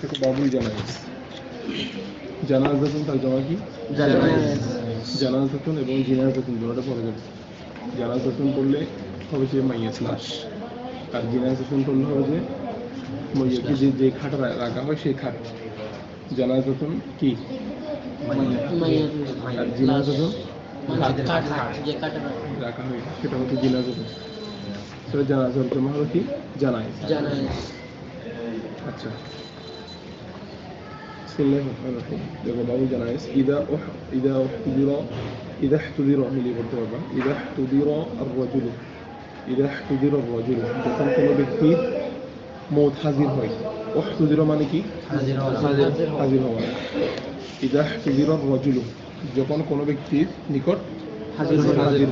দেখো বাবুল জানাইজ জানাজাতুন তর্জমা কি? জানাজাতুন এবং জিনাজাতুন দুটোটা পড়ে যাবে। জানাজাতুন করলে হবে যে মাইয়াত লাশ, আর জিনাজাতুন করলে হবে যে মইয়াকে যে খাট রাখা হয় সেই খাট। জানাজাতুন কি? আর জিনাজাতুন রাখা হয় সেটা হচ্ছে জিনাজাতুন। সেটা জানাজার জমা হলো কি? জানাইজ। আচ্ছা, بسم الله الرحمن الرحيم. দেখো বাবু জানাইজ إذا احتضر মিলি করতে পারবা। إذا احتضر الرجل যখন কোনো ব্যক্তির মওত হাজির হয়। احتضر মানে কি? হাজির হওয়া। إذا احتضر الرجل যখন কোনো ব্যক্তির নিকট হাজির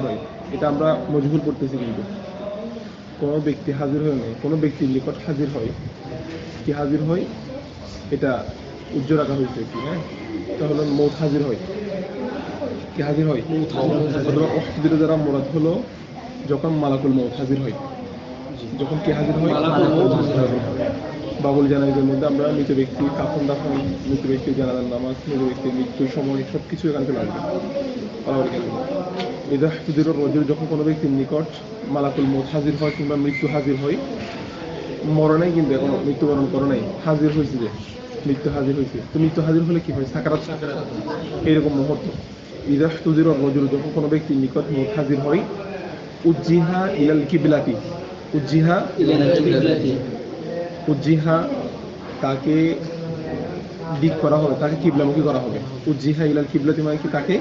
হয়। এটা আমরা মজহুর পড়তেছি, কিন্তু কোনো ব্যক্তি হাজির হয় নয়, কোনো ব্যক্তির নিকট হাজির হয়। কি হাজির হয়? এটা উজ্জ্বল রাখা হয়েছে কি? হ্যাঁ, এটা হলো মওত হাজির হয়। কি হাজির হয়? অথবা অহদির দ্বারা মুরাদ হলো যখন মালাকুল মওত হাজির হয়। যখন কি হাজির হয়? বাবুল জানাইজের মধ্যে আমরা মৃত ব্যক্তি কাফন দাফন, মৃত ব্যক্তির জানাজার নামাজ, মৃত ব্যক্তির মৃত্যুর সময় সবকিছু এখান থেকে লাগবে। إذا احتضر الرجل যখন কোনো ব্যক্তির নিকট মালাকুল মওত হাজির হয় কিংবা মৃত্যু হাজির হয়। মরে নাই, কিন্তু এখন মৃত্যুবরণ করে নাই, হাজির হয়েছে, যে মৃত্যু হাজির হয়েছে। তো মৃত্যু হাজির হলে কি হয়? সাকারাত, এইরকম মুহূর্ত। إذا احتضر الرجل যখন কোনো ব্যক্তির নিকট মওত হাজির হয়, উজ্জিহা ইলাল কিবলাতি, উজ্জিহা তাকে দিক করা হবে, তাকে কিবলামুখী করা হবে। উজ্জিহা ইলাল কিবলাতি মানে কি? তাকে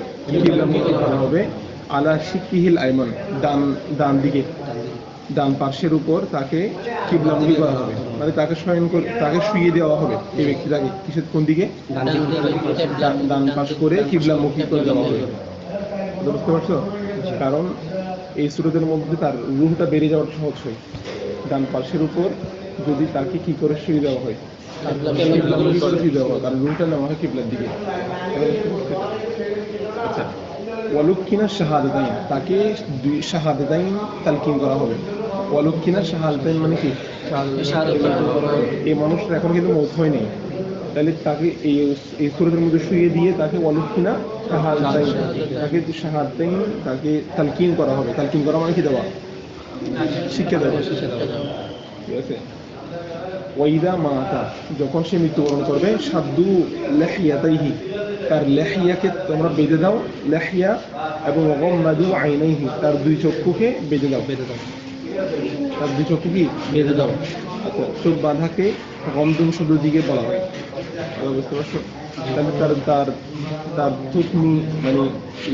কিবলামুখী করা হবে। আলা শিকিহিল আইমান, ডান দিকে, ডান পার্শ্বের উপর তাকে কিবলামুখী করা হবে, মানে তাকে তাকে শুইয়ে দেওয়া হবে। এই ব্যক্তিটাকে কিসের কোন দিকে? ডান পাশ করে কিবলামুখী করে দেওয়া হবে। বুঝতে পারছো? কারণ এই সূরাতের মধ্যে তার রূহটা বেড়ে যাওয়ার সহজ হয়। ডান পাশের উপর যদি তাকে কি করে শুয়ে দেওয়া হয়, কিবলামুখী করে শুয়ে দেওয়া হয়, কারণ রূহটা নেওয়া হয় কিবলার দিকে। আচ্ছা, ওয়ালুকিনা শাহাদাতাইন, তাকে দুই শাহাদাতাইন তালকিন করা হবে। ওয়ালুকিনা শাহাদাতাইন মানে কি? এই মানুষটা এখন কিন্তু মওত হয়নি, তাহলে তাকে এই সূরাতের মধ্যে শুয়ে দিয়ে তাকে ওয়ালুকিনা শাহাদাতাইন, তাকে শাহাদাতাইন তাকে তালকিন করা হবে। তালকিন করা মানে কি? দেওয়া, শিক্ষা দেওয়া। ঠিক আছে। ওয়াইদা মাতা, যখন সে মৃত্যুবরণ করবে, সাদ্দু লাহিয়াতাইহি, তার লাহিয়াকে তোমরা বেঁধে দাও, লাহিয়া, এবং গাম্মাদু আইনাইহি, তার দুই চক্ষুকে বেঁধে দাও। তার দুই চক্ষু কি? বেঁধে দাও। আচ্ছা, চোখ বাঁধাকে গমদুম শব্দ দিকে বলা হয়। বুঝতে পারছো? তাহলে তার থুতনি মানে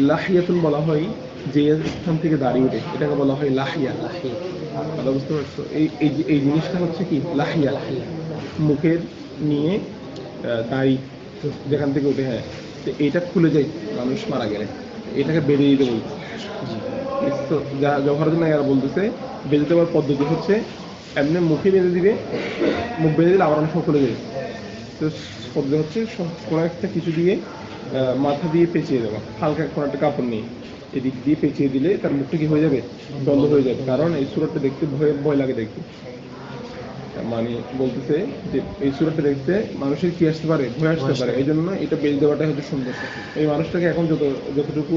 লাহিয়াতুন বলা হয় যে স্থান থেকে দাঁড়িয়ে ওঠে, এটাকে বলা হয় লাহিয়া। বুঝতে পারছো? এই জিনিসটা হচ্ছে কি? লাহিয়া, মুখের নিয়ে দাড়ি যেখান থেকে ওঠে। হ্যাঁ, তো এইটা খুলে যায় মানুষ মারা গেলে, এটাকে বেঁধে দিতে বলছে। তো জওহর বলতেছে বেঁধে দেওয়ার পদ্ধতি হচ্ছে এমনি মুখে বেঁধে দিবে, মুখ বেঁধে দিলে আবার অনেক সময় খুলে যাবে। তো পদ্ধতি হচ্ছে কোনো একটা কিছু দিয়ে মাথা দিয়ে পেঁচিয়ে দেওয়া, হালকা কোনো একটা কাপড় নিয়ে এদিক দিয়ে পেঁচিয়ে দিলে তার মুখটা কি হয়ে যাবে? বন্ধ হয়ে যাবে। কারণ এই সূরাটা দেখতে ভয় লাগে দেখতে। মানে বলতেছে যে এই সূরাটা দেখতে মানুষের কি আসতে পারে? ভয় আসতে পারে। এই জন্য এটা বেঁধে দেওয়াটাই হচ্ছে সুন্দর। এই মানুষটাকে এখন যতটুকু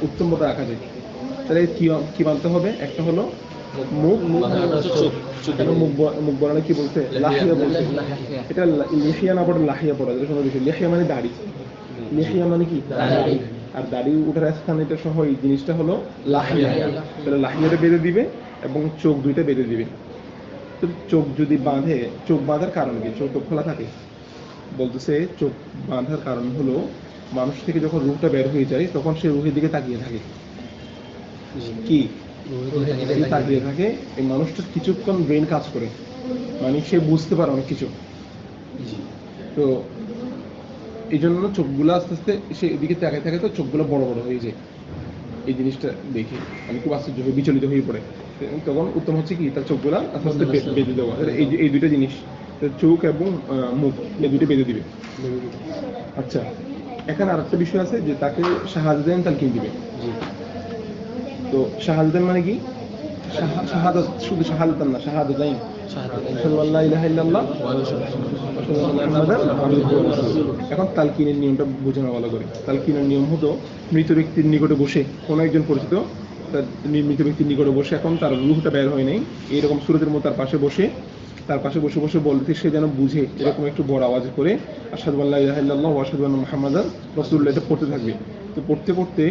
উত্তমতা রাখা যায়, তাহলে কি মানতে হবে? একটা হলো মুখ বলানো কি বলছে? লাহিয়া বলছে। এটা লিহিয়া না পড়ে লাহিয়া পড়া, যেটা কোনো বিষয়। লিহিয়া মানে দাড়ি, লিহিয়া মানে কি? আর দাড়ি উঠার স্থান এটা সহ এই জিনিসটা হলো লাহিয়া। তাহলে লাহিয়াটা বেঁধে দিবে এবং চোখ দুইটা বেঁধে দিবে। তো চোখ যদি বাঁধে, চোখ বাঁধার কারণ কি? চোখ তো খোলা থাকে। বলতেছে চোখ বাঁধার কারণ হলো মানুষ থেকে যখন রূহটা বের হয়ে যায় তখন সে রূহের দিকে তাকিয়ে থাকে। কি তাকিয়ে থাকে? এই মানুষটার কিছুক্ষণ ব্রেন কাজ করে, মানে সে বুঝতে পারে অনেক কিছু। তো এই জন্য চোখগুলো আস্তে আস্তে সে এদিকে তাকিয়ে থাকে, তো চোখগুলো বড় বড় হয়ে যায়। এই জিনিসটা দেখে আমি খুব আশ্চর্য হয়ে বিচলিত হয়ে পড়ে। তখন উত্তম হচ্ছে কি? তার চোখগুলা আস্তে আস্তে বেঁধে দেওয়া। এই দুইটা জিনিস, চোখ এবং মুখ, এই দুইটা বেঁধে দিবে। আচ্ছা, এখানে আর একটা বিষয় আছে যে তাকে শাহাদাতাইন তালকিন দিবে। তো শাহাদাতাইন মানে কি? শাহাদাত শুধু শাহাদাতান না, শাহাদাতাইন, আশহাদু আল্লা ইলাহা ইল্লাল্লাহ ওয়া এখন তালকিনের নিয়মটা বোঝানো ভালো করে। তালকিনের নিয়ম হতো মৃত ব্যক্তির নিকটে বসে কোনো একজন পরিচিত তার মৃত ব্যক্তির নিকটে বসে, এখন তার রূহটা বের হয় নাই, এইরকম সুরতের মতো তার পাশে বসে বসে বলতে সে যেন বুঝে, এরকম একটু বড় আওয়াজ করে আশহাদু আল্লা ইলাহা ইল্লাল্লাহ ওয়া আশহাদু আন্না মুহাম্মাদান রাসূলুল্লাহ এটা পড়তে থাকবে। তো পড়তে পড়তে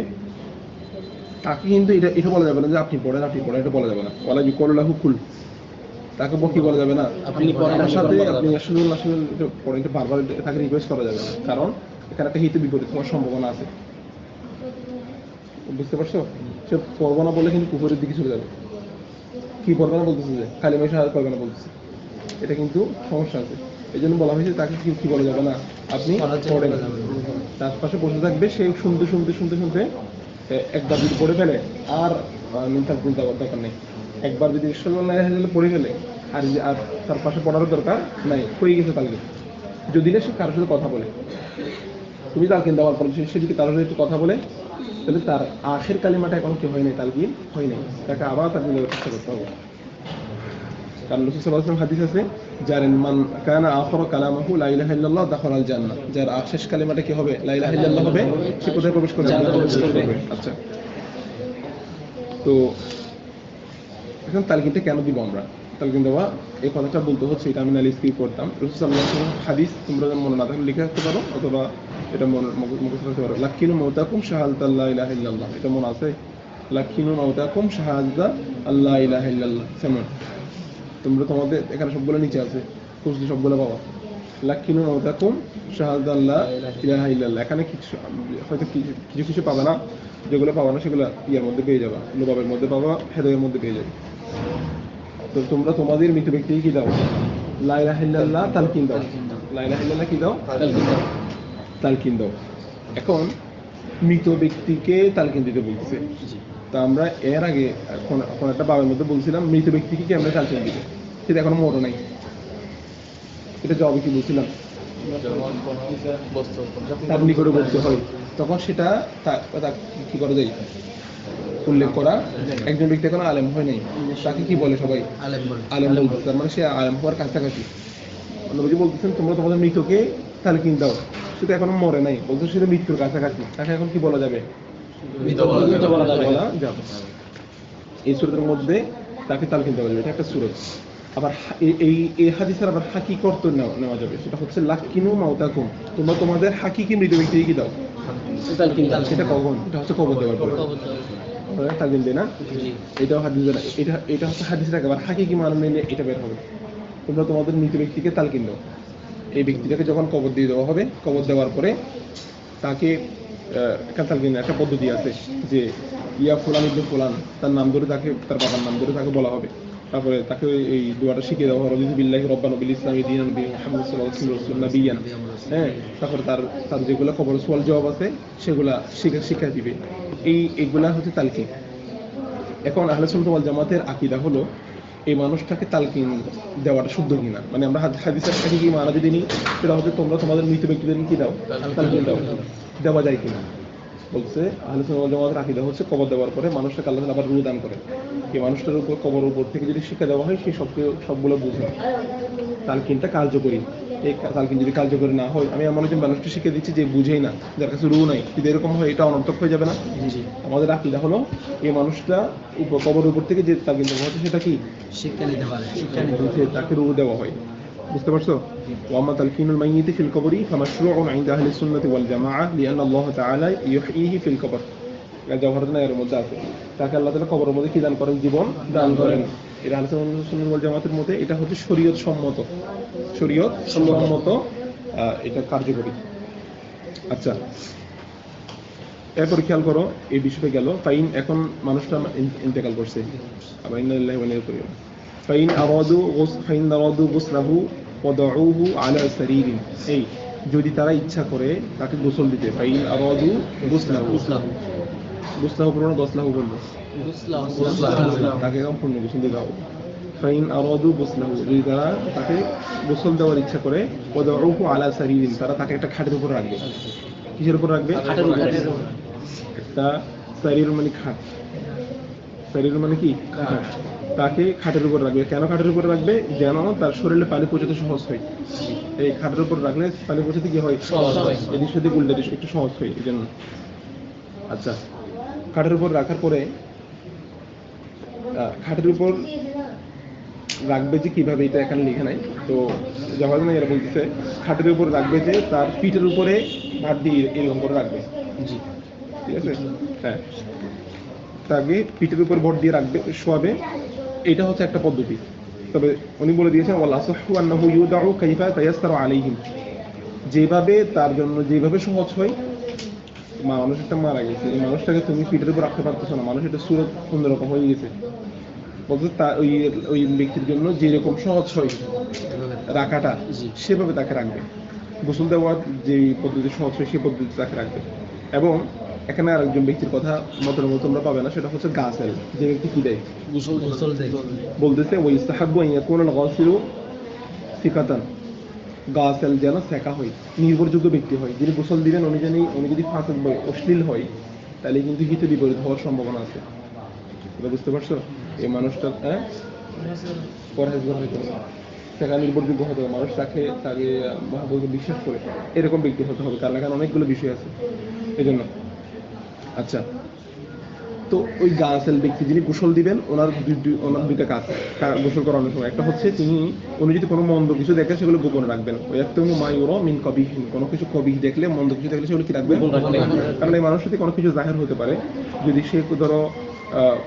তাকে কিন্তু এটা বলা যাবে না যে আপনি পড়েন এটা বলা যাবে না। ওয়ালা ইউকালু লাহু কুল, তাকে কি বলা যাবে না আপনি আমার সাথে আপনি আসলে এটা পড়েন, এটা বারবার তাকে রিকোয়েস্ট করা যাবে না, কারণ এখানে একটা হিতে বিপরীত হওয়ার সম্ভাবনা আছে। বুঝতে পারছো? সে পড়বো না বলে কিন্তু কুফরের দিকে চলে যাবে। কি পড়বে না বলতেছে, যে কালিমা শাহাদাত পড়বে না বলতেছে, এটা কিন্তু সমস্যা আছে। এই জন্য বলা হয়েছে তাকে কি বলা যাবে না, আপনি পড়েন। তার পাশে বসে থাকবে, সে শুনতে একবার যদি পড়ে ফেলে আর তার চিন্তা করার দরকার নেই। একবার যদি পড়ে ফেলে আর তার পাশে পড়ারও দরকার নাই, হয়ে গেছে তালকিন। যদি না সে কারোর সাথে কথা বলে, তুমি তালকিন দেওয়ার পর সে যদি কারোর সাথে একটু কথা বলে, তাহলে তার আখের কালিমাটা এখন কি হয় নাই, তালকিন হয় নাই, তাকে আবার তালকিন দেওয়ার চেষ্টা করতে হবে। কারণ রাসূল সাল্লাল্লাহু আলাইহি ওয়াসাল্লাম হাদিস আছে, যার মান কানা আখিরু কালামুহু লা ইলাহা ইল্লাল্লাহ দাখালাল জান্নাহ, যার শেষ কালিমাটা কি হবে, লা ইলাহা ইল্লাল্লাহ হবে, সে কোথায় প্রবেশ করবে, জান্নাতে প্রবেশ করবে। আচ্ছা, তো এখন তালকিনটা কেন দিব আমরা? তালকিন দেওয়া এই কথাটা বলতে হচ্ছে, এটা আমি নালিশ কি করতাম, রাসূল সাল্লাল্লাহু আলাইহি ওয়াসাল্লাম হাদিস তোমরা মনে না থাকলে লিখে রাখতে পারো, অথবা এটা মুখস্থ রাখতে পারো। লাকিনু মাউতাকুম শাহাদাতা লা ইলাহা ইল্লাল্লাহ, এটা মনে আছে? লাকিনু মাউতাকুম শাহাদাতা লা ইলাহা ইল্লাল্লাহ। যেমন তোমরা তোমাদের এখানে সবগুলো নিচে আছে, খুঁজলে সবগুলো পাবা। লাকিনু মাউতাকুম শাহাদাতা লা ইলাহা ইল্লাল্লাহ। এখানে কিছু হয়তো কিছু পাবা না, যেগুলো পাবা না সেগুলো ইয়ার মধ্যে পেয়ে যাবা, লুবাবের মধ্যে পাবা, হেদায়ের মধ্যে পেয়ে যাবে। তো তোমরা তোমাদের মৃত ব্যক্তিকে কি দাও, লা ইলাহা ইল্লাল্লাহ তালকিন দাও। লা ইলাহা ইল্লাল্লাহ কি দাও, তালকিন দাও। এখন মৃত ব্যক্তিকে তালকিন দিতে বলছে। তা আমরা এর আগে এখন একটা বাবের মধ্যে বলছিলাম মৃত ব্যক্তিকে কি আমরা তালকিন দিব, সেটা এখনো মরো নাই। এটা জবাবে কি বলছিলাম, তার নিকটে বলতে হয়, তখন সেটা কি করা যায়, উল্লেখ করা। একজন ব্যক্তি এখন আলেম হয় নাই, তাকে কি বলে সবাই, আলেম বলতে, তার মানে সে আলেম হওয়ার কাছাকাছি। নবীজি বলতেছেন তোমরা তোমাদের মৃতকে তালকিন দাও, সেটা এখনো মরে নাই, বলতে সেটা মৃত্যুর কাছাকাছি, তাকে এখন কি বলা যাবে, বলা যাবে। এই সূরাতের মধ্যে তাকে তালকিন দেওয়া যাবে, এটা একটা সূরা। আবার এই হাদিসের আবার হাকিকি অর্থ নেওয়া যাবে, সেটা হচ্ছে লাকিনু মাউতাকুম, তোমরা তোমাদের হাকিকি মৃত ব্যক্তিকে কি দাও, তালকিন দাও। সেটা কখন, এটা হচ্ছে কবর দেওয়ার পরে তালকিন দেয় না, এটাও হাদিস, এটা হচ্ছে হাদিসের আগে। আবার হাকিকি মানে নিলে এটা বের হবে, তোমরা তোমাদের মৃত ব্যক্তিকে তালকিন দাও। এই ব্যক্তিটাকে যখন কবর দিয়ে দেওয়া হবে, কবর দেওয়ার পরে তাকে তালকিন একটা পদ্ধতি আছে, যে ইয়া ফুলান ইবনে ফুলান, তার নাম ধরে তাকে, তার বাবার নাম ধরে তাকে বলা হবে। তারপরে তাকে এই দোয়াটা শিখিয়ে দেওয়া হবে, রাদিতু বিল্লাহি রাব্বান ওয়া বিল ইসলামি দীনান ওয়া বি মুহাম্মাদ সাল্লাল্লাহু আলাইহি ওয়াসাল্লাম নাবিয়ান। হ্যাঁ, তারপরে তার যেগুলো কবর সওয়াল জবাব আছে সেগুলা শিক্ষা দিবে। এইগুলা হচ্ছে তালকিন। এখন আহলে সুন্নাত ওয়াল জামাতের আকীদা হলো এই মানুষটাকে তালকিন দেওয়াটা শুদ্ধ কিনা, মানে আমরা হাদিসের সাথে কি মানা যদি নিই, সেটা হচ্ছে তোমরা তোমাদের মৃত ব্যক্তিদেরকে কি দাও, তালকিন দাও, দেওয়া যায় কিনা। বলছে আহলে সুন্নাত ওয়াল জামাতের আকীদা হচ্ছে কবর দেওয়ার পরে মানুষটাকে আল্লাহ তাআলা আবার রূহ দান করে, এই মানুষটার উপর কবর উপর থেকে যদি শিক্ষা দেওয়া হয়, সেই সবগুলো বুঝে তালকিনটা কার্যকরী। এই তালকিন যদি কার্যকরী না হয়, আমি এমন একজন মানুষকে শিখে দিচ্ছি যে বুঝেই না, যার কাছে রূহ নাই, যদি এরকম হয় এটা অনর্থক হয়ে যাবে না। আমাদের আকীদা হলো এই মানুষটা কবর উপর থেকে যে তালকিন দেওয়া হচ্ছে সেটা কি শিক্ষা নিতে পারে, তাকে রূহ দেওয়া হয়। বুঝতে পারছো? ওয়াম্মা তালকিনুল মাইয়িতি ফিল কবরি ফামাশরুউন ইনদা আহলি সুন্নাতি ওয়াল জামাআহ লিআন্না আল্লাহ তাআলা ইউহয়িহি ফিল কবর। জওহরাতুন এর মধ্যে আছে, তাকে আল্লাহ তাআলা কবরের মধ্যে কি দান করেন, জীবন দান করেন। এর আহলে সুন্নাত ওয়াল জামাতের মতে এটা হচ্ছে শরীয়ত সম্মত, এটা কার্যকরী। আচ্ছা, এরপর খেয়াল করো, এই বিষয়টা গেল। ফাইন, এখন মানুষটা ইন্তেকাল করছে, আবার ইন্না লিল্লাহি ওয়া ইন্না ইলাইহি রাজিউন। ফাইন আরাদু গুসলাহু ওয়াদাউহু আলা সারিরিন, এই যদি তারা ইচ্ছা করে তাকে গোসল দিতে, ফাইন আরাদু গুসলাহু পুরনো গসলাহু বলবো, তাকে সম্পূর্ণ গোসল দিতে হবে। ফাইন আরাদু গুসলাহু, যদি তারা তাকে গোসল দেওয়ার ইচ্ছা করে, ওয়াদাউহু আলা সারিরিন, তারা তাকে একটা খাটের উপর রাখবে। কিসের উপর রাখবে? খাটের উপর। একটা সারির মানে খাট, সারির মানে কি খাট। তাকে খাটের উপর রাখবে। কেন খাটের উপর রাখবে? যেন তার শরীরে পানি পৌঁছাতে সহজ হয়। এই খাটের উপর রাখলে পানি পৌঁছাতে কি হয়? সহজ হয়। এদিক সেদিক উল্টে দিক একটু সহজ হয় এই জন্য। আচ্ছা, খাটের উপর রাখার পরে খাটের উপর রাখবে যে কিভাবে, এটা এখানে লেখা নাই। তো জাহাজ না, এরা বলতেছে খাটের উপর রাখবে যে তার পিঠের উপরে ভাত দিয়ে এরকম করে রাখবে। জি, ঠিক আছে, হ্যাঁ, তাকে পিঠের উপর ভর দিয়ে রাখবে, শোয়াবে। এটা হচ্ছে একটা পদ্ধতি। তবে উনি বলে দিয়েছেন ওয়াল আসাহু আন্নাহু ইউদাউ কাইফা তায়াসসারু আলাইহিম, যেভাবে তার জন্য যেভাবে সহজ হয়। মানুষ একটা মারা গেছে, এই মানুষটাকে তুমি পিঠের উপর রাখতে পারতেছো না, মানুষ একটা সুরত অন্যরকম হয়ে গেছে, বলতে তার ওই ওই ব্যক্তির জন্য যেরকম সহজ হয় রাখাটা, সেভাবে তাকে রাখবে। গোসল দেওয়ার যে পদ্ধতি সহজ হয় সেই পদ্ধতি তাকে রাখবে। এবং এখানে আরেকজন ব্যক্তির কথা মতের মতো তোমরা পাবে না, সেটা হচ্ছে গাছেল, যে ব্যক্তি কি দেয়, গোসল দেয়। বলতেছে ওই ইস্তাহাব্বু আন ইয়াকুনা আল-গাসিলু সিকাতান, গাছেল যেন সেকা হয়, নির্ভরযোগ্য ব্যক্তি হয়। যিনি গোসল দিবেন উনি যদি ফাসিক বা অশ্লীল হয়, তাহলে কিন্তু হিতে বিপরীত হওয়ার সম্ভাবনা আছে। এটা বুঝতে পারছো? এই মানুষটা পরহেজগার হইতে হবে, সেটা নির্ভরযোগ্য হতে হবে, মানুষ তাকে মহাবুকে বিশ্বাস করে এরকম ব্যক্তি হতে হবে। কারণ এখানে অনেকগুলো বিষয় আছে এই জন্য। আচ্ছা, তো ওই গাছেল ব্যক্তি যিনি গোসল দিবেন, ওনার দুইটা কাজ গোসল করানোর সময়। একটা হচ্ছে উনি যদি কোনো মন্দ কিছু দেখেন সেগুলো গোপন রাখবেন। ওই একদম মায়ুর মিন কবিহীন, কোনো কিছু কবিহ দেখলে, মন্দ কিছু দেখলে সেগুলো কি রাখবেন? কারণ এই মানুষ যদি কোনো কিছু জাহির হতে পারে, যদি সে ধরো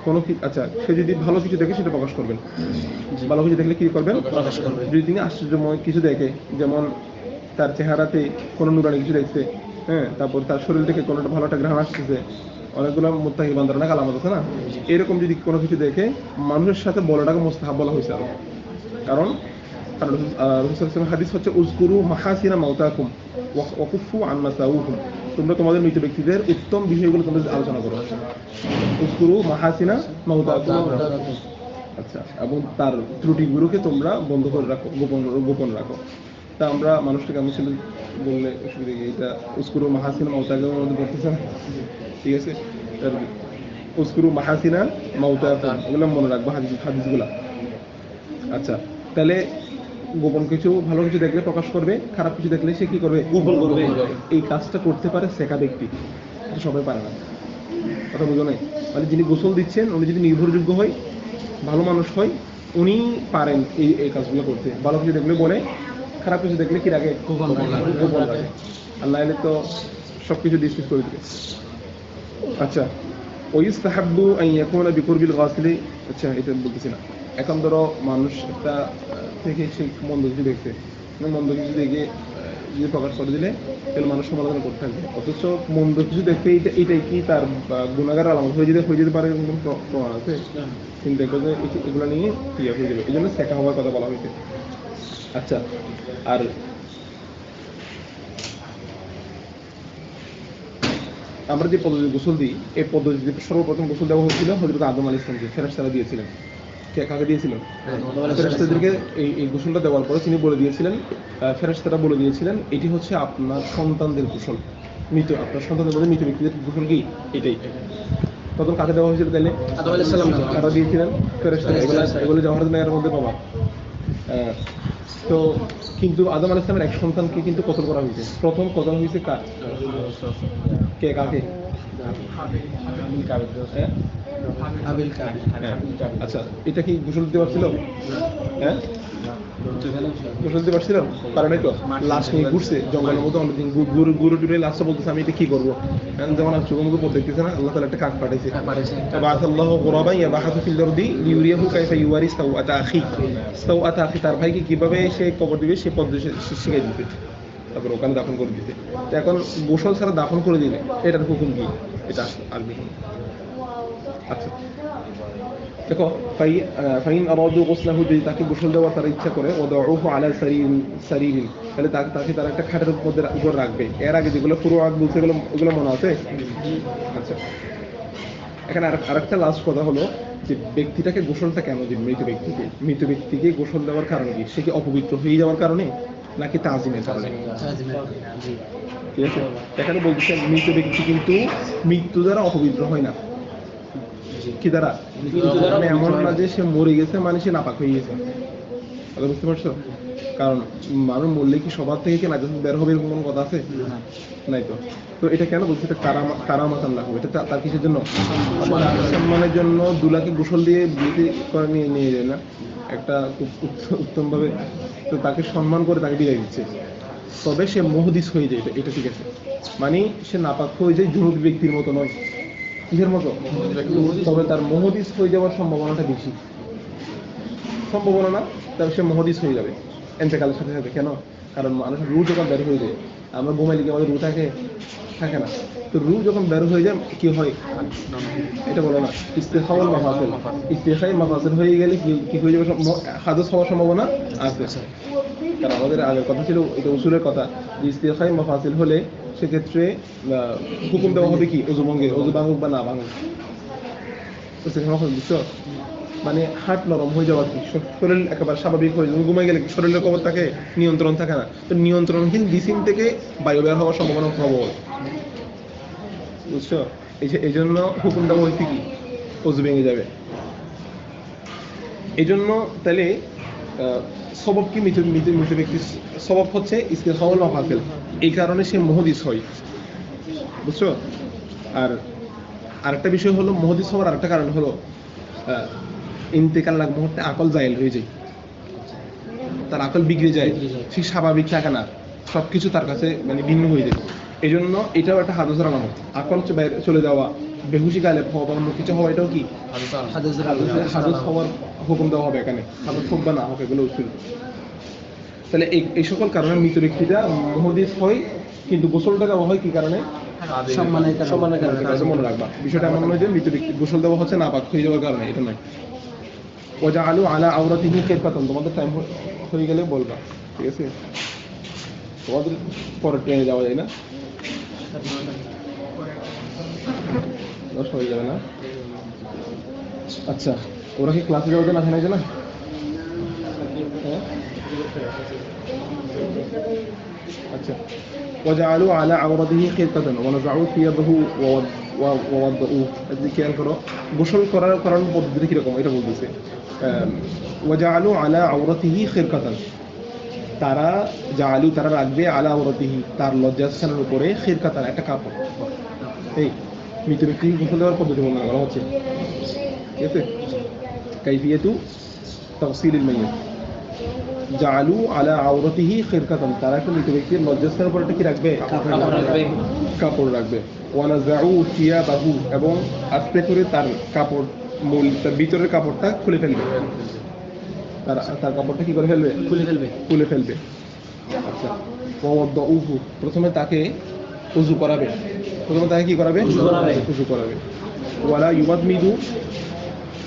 কোনো আচ্ছা, সে যদি ভালো কিছু দেখে সেটা প্রকাশ করবেন। ভালো কিছু দেখলে কি করবেন? প্রকাশ করবেন। যদি তিনি আশ্চর্যময় কিছু দেখে, যেমন তার চেহারাতে কোনো নুরানি কিছু দেখছে, হ্যাঁ, তারপর তার শরীর থেকে কোনো ভালো একটা ঘ্রাণ আসতেছে, অনেকগুলো মুত্তাকি বান্দার না কালামত আছে না, এরকম যদি কোনো কিছু দেখে, মানুষের সাথে বলাটাকে মুস্তাহাব বলা হয়েছে আরো। কারণ রাসূলুল্লাহ হাদিস হচ্ছে উযকুরু মাহাসিনা মাউতাকুম ওয়া কুফু আন মাসাউহুম, তোমরা তোমাদের মৃত ব্যক্তিদের উত্তম বিষয়গুলো তোমরা আলোচনা করো। উযকুরু মাহাসিনা মাউতাকুম, আচ্ছা, এবং তার ত্রুটিগুলোকে তোমরা বন্ধ করে রাখো, গোপন রাখো। তা আমরা মানুষটাকে আমি ছিল বললে অসুবিধা কি? এটা উস্কুরু মাহাসিনা মাউতাকুমের মধ্যে পড়তেছে না? ঠিক আছে, উস্কুরু মাহাসিনা মাউতাকুম, এগুলো মনে রাখবো হাদিসগুলা। আচ্ছা, তাহলে গোপন কিছু ভালো কিছু দেখলে প্রকাশ করবে, খারাপ কিছু দেখলে সে কি করবে? গোপন করবে। এই কাজটা করতে পারে সেকা ব্যক্তি, সবাই পারে না। কথা বুঝো নাই? মানে যিনি গোসল দিচ্ছেন উনি যদি নির্ভরযোগ্য হয়, ভালো মানুষ হয়, উনি পারেন এই কাজগুলো করতে। ভালো কিছু দেখলে বলে, খারাপ কিছু দেখলে কি রাখে? গোপন রাখে। আল্লাহ এলে তো সব কিছু ডিসমিস করে দিবে। আচ্ছা, ওয়ুস্তাহাব্বু আন ইয়াকুনা বিকুরবিল গাসিলি, আচ্ছা এটা বলতেছি না। এখন ধরো মানুষ একটা থেকে সে মন্দ কিছু দেখছে, মন্দ কিছু দেখে যদি প্রকাশ করে দিলে তাহলে মানুষ সমালোচনা করতে থাকবে। অথচ মন্দ কিছু দেখতে এটাই কি তার গুণাগার আলামত হয়ে যেতে পারে, এরকম প্রমাণ আছে? কিন্তু দেখো যে এগুলো নিয়ে ক্লিয়ার হয়ে যাবে, এই জন্য শেখা হওয়ার কথা বলা হয়েছে। আচ্ছা, আর আমরা যে পদ্ধতি গোসল দিই, এই পদ্ধতিতে সর্বপ্রথম গোসল দেওয়া হয়েছিল হযরত আদম আলাইহিস সালামকে, ফেরেশতারা দিয়েছিলেন। কাকে দিয়েছিলেন? ফেরেশতাদেরকে এই গোসলটা দেওয়ার পরে তিনি বলে দিয়েছিলেন, ফেরেশতারা বলে দিয়েছিলেন এটি হচ্ছে আপনার সন্তানদের গোসল, আপনার সন্তানদের মধ্যে মৃত ব্যক্তিদের গোসল কি এটাই। তখন কাকে দেওয়া হয়েছিল তাহলে? আদম আলাইহিস সালাম কারা দিয়েছিলেন? ফেরেশতারা। এগুলো জাওহারুন নায়ার মধ্যে পাবা। তো কিন্তু আদম আলাইহিস সালামের এক সন্তানকে কিন্তু কতল করা হয়েছে। প্রথম কতল হয়েছে কার? কাকে? আচ্ছা, এটা কি গোসল দিতে পারছিল? হ্যাঁ, গোসল দিতে পারছিল? কারণ এই তো লাশ নিয়ে ঘুরছে জঙ্গলের মধ্যে অনেকদিন, গুরু টুরে লাশটা বলতেছে আমি এটা কি করবো। যেমন চোখের মুখে পড়ে দেখতেছে না, আল্লাহ তাআলা একটা কাক পাঠাইছে। বাআসাল্লাহু গুরাবান ইয়াবাহাতু ফিল আরদি লিউরিয়াহু কাইফা ইউয়ারি সাওআতা আখি, তার ভাইকে কিভাবে সে কবর দিবে সে পদ্ধতি শিখিয়ে দিতে, তারপর ওখানে দাফন করে দিতে। তো এখন গোসল ছাড়া দাফন করে দিলে এটার হুকুম কি? এটা আসবে। আচ্ছা, দেখো ফাইন আরাদু গোসলাহু, যদি তাকে গোসল দেওয়ার তারা ইচ্ছা করে, ওয়াদাউহু আলা সারিরিন, তাহলে তাকে তারা একটা খাটের উপর রাখবে। এর আগে যেগুলো ফুরুআত বলতে ওগুলো মনে আছে? আচ্ছা, এখানে আরেকটা লাস্ট কথা হলো যে ব্যক্তিটাকে গোসলটা কেন দিন? মৃত ব্যক্তিকে গোসল দেওয়ার কারণ কি? সে কি অপবিত্র হয়ে যাওয়ার কারণে নাকি তাজিমের কারণে? ঠিক আছে, এখানে বলতেছে মৃত ব্যক্তি কিন্তু মৃত্যু দ্বারা অপবিত্র হয় না, কি দ্বারা? মানে এমন না যে সে মরে গেছে মানে সে নাপাক হয়ে গেছে, কথা বুঝতে পারছো? কারণ মানুষ মরলে কি সবার থেকে কি নাজাত বের হবে এরকম কোনো কথা আছে? নাই তো। তো এটা কেন বলছে? এটা কারামাত আল্লাহ, এটা তার কিসের জন্য? সম্মানের জন্য। দুলাকে গোসল দিয়ে বিয়ে করে নিয়ে যায় না একটা খুব উত্তম ভাবে, তো তাকে সম্মান করে তাকে বিদায় দিচ্ছে। তবে সে মুহদিস হয়ে যায়, এটা ঠিক আছে, মানে সে নাপাক হয়ে যায়, জুনুবী ব্যক্তির মতো নয়। কিসের মতো? তবে তার মুহদিস হয়ে যাওয়ার সম্ভাবনাটা বেশি। সম্ভাবনা না, তবে সে মুহদিস হয়ে যাবে এন্তেকালের সাথে সাথে। কেন? কারণ মানুষের রু যখন বের হয়ে যায়, আমরা ঘুমাইলে কি আমাদের রু থাকে না? তো রু যখন বের হয়ে যায় কি হয়? এটা বলো না, ইস্তেখাউল মাফাসিল, ইস্তেখাই মাফাসিল হয়ে গেলে কি হয়ে যাবে? হাদস হওয়ার সম্ভাবনা আছে। কারণ আমাদের আগের কথা ছিল, এটা উসুলের কথা, যে ইস্তেখাই মাফাসিল হলে সেক্ষেত্রে হুকুম দেওয়া হবে কি অজু ভঙ্গের, অজু ভাঙুক বা না ভাঙুক। বুঝছো? মানে হাট নরম হয়ে যাওয়া, কি শরীর একেবারে স্বাভাবিক হয়ে যাবে। ঘুমাই গেলে শরীরের খবর থাকে, নিয়ন্ত্রণ থাকে না। তো নিয়ন্ত্রণহীন জিসিম থেকে বায়ু বের হওয়ার সম্ভাবনা প্রবল। বুঝছো? এই জন্য হুকুম দেওয়া হয়েছে কি অজু ভেঙে যাবে। এই জন্য তাহলে সবব কি মৃত ব্যক্তির সবব হচ্ছে ইস্তেখাউল মাফাসিল, এই কারণে সে মুহদিস হয়। বুঝছো? আর আরেকটা বিষয় হলো, মুহদিস হওয়ার আরেকটা কারণ হলো ইন্তেকাল লাগ মুহূর্তে আকল জায়েল হয়ে যায়, তার আকল বিগড়ে যায়, সে স্বাভাবিক থাকে না, সবকিছু তার কাছে মানে ভিন্ন হয়ে যায়। এই জন্য এটাও একটা হাদসের আলামত। আকল চলে যাওয়া, বেহুশি গায়েব হওয়া বা অন্য কিছু হওয়া, এটাও কি হাদস হওয়ার হুকুম দেওয়া হবে এখানে। হাদস হোক বা না হোক, এগুলো উচিত। তাহলে এই সকল কারণে মৃত ব্যক্তিটা মুহদিস হয়, কিন্তু গোসলটা দেওয়া হয় কি কারণে? সম্মানের কারণে। মনে রাখবা বিষয়টা এমন নয় যে মৃত ব্যক্তি গোসল দেওয়া হচ্ছে নাপাক হয়ে যাওয়ার কারণে, এটা নয়। ওয়াজআলু আলা আওরাতিহি কিরফাতান, তোমাদের টাইম হয়ে গেলে বলবা, ঠিক আছে? তোমাদের পরে ট্রেনে যাওয়া যায় না, 10 হয়ে যাবে না? আচ্ছা, ওরা কি ক্লাসে যাওয়া যায় না, আসে না? আচ্ছা, ওয়াজআলু আলা আওরাতিহি কিরফাতান ওয়া নাযাউ থিয়াবাহু ওয়াওয়াদউ। যদি খেয়াল করো গোসল করার পদ্ধতি কিরকম এটা বলতেছে। ওয়াজআলু আলা আওরাতিহি খিরকাতান, তারা রাখবে আলা আওরাতিহি, তার লজ্জাস্থানের উপরে খিরকাতান, একটা কাপড়। এই মৃত ব্যক্তি গোসল দেওয়ার পদ্ধতি বর্ণনা করা হচ্ছে, ঠিক আছে? কাইফিয়াতু তাগসিলিল মাইয়িত, জাআলু আলা আওরাতিহি খিরকাতান, তারা একটা মৃত ব্যক্তির লজ্জাস্থানের উপর একটা কি রাখবে? কাপড় রাখবে। ওয়া নাযাউ থিয়াবাহু, এবং আস্তে করে তার কাপড়, তার ভিতরের কাপড়টা খুলে ফেলবে। তার কাপড়টা কি করে ফেলবে? খুলে ফেলবে। আচ্ছা, ওয়াওয়াদউহু, প্রথমে তাকে উযু করাবে। কি করাবে? উযু করাবে। ওয়ালা ইউমাদমিদু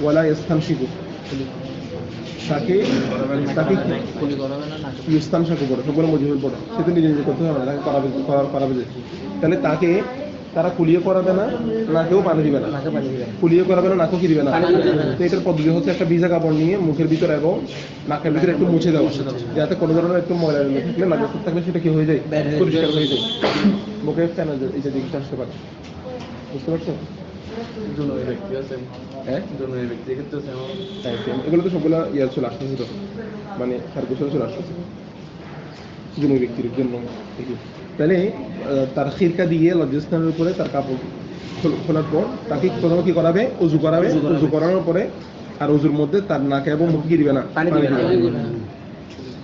ওয়ালা ইস্তানশিকু, তাকে ইস্তানশাকু করে সবগুলো মজুর পড়ে, সে তো নিজে করতে হবে না, তাকে করাবে যে। তাহলে তারা কুলিয়ে করাবে না, নাকেও পানি দিবে না। কুলিয়ে করাবে না, নাকেও কি দিবে না। তো এটার পদ্ধতি হচ্ছে একটা ভিজা কাপড় নিয়ে মুখের ভিতরে এবং নাকের ভিতরে একটু মুছে দেওয়া, যাতে কোনো ধরনের একটু ময়লা থাকলে, নাকের থাকলে সেটা কি হয়ে যায়? পরিষ্কার হয়ে যায়, মুখে ফেনা যায়, এই যে দিকটা আসতে পারে। বুঝতে পারছো? এগুলো তো সবগুলো চলে আসতেছে, তো মানে তার গোসল চলে আসতেছে জুনুবী ব্যক্তির জন্য। তাহলে তার খিরকা দিয়ে লজ্জাস্থানের উপরে তার কাপড় খোলার পর তাকে প্রথমে কি করাবে? উযু করাবে। উযু করানোর পরে আর উযুর মধ্যে তার নাকে এবং মুখে কি দিবে না? পানি দিবে না।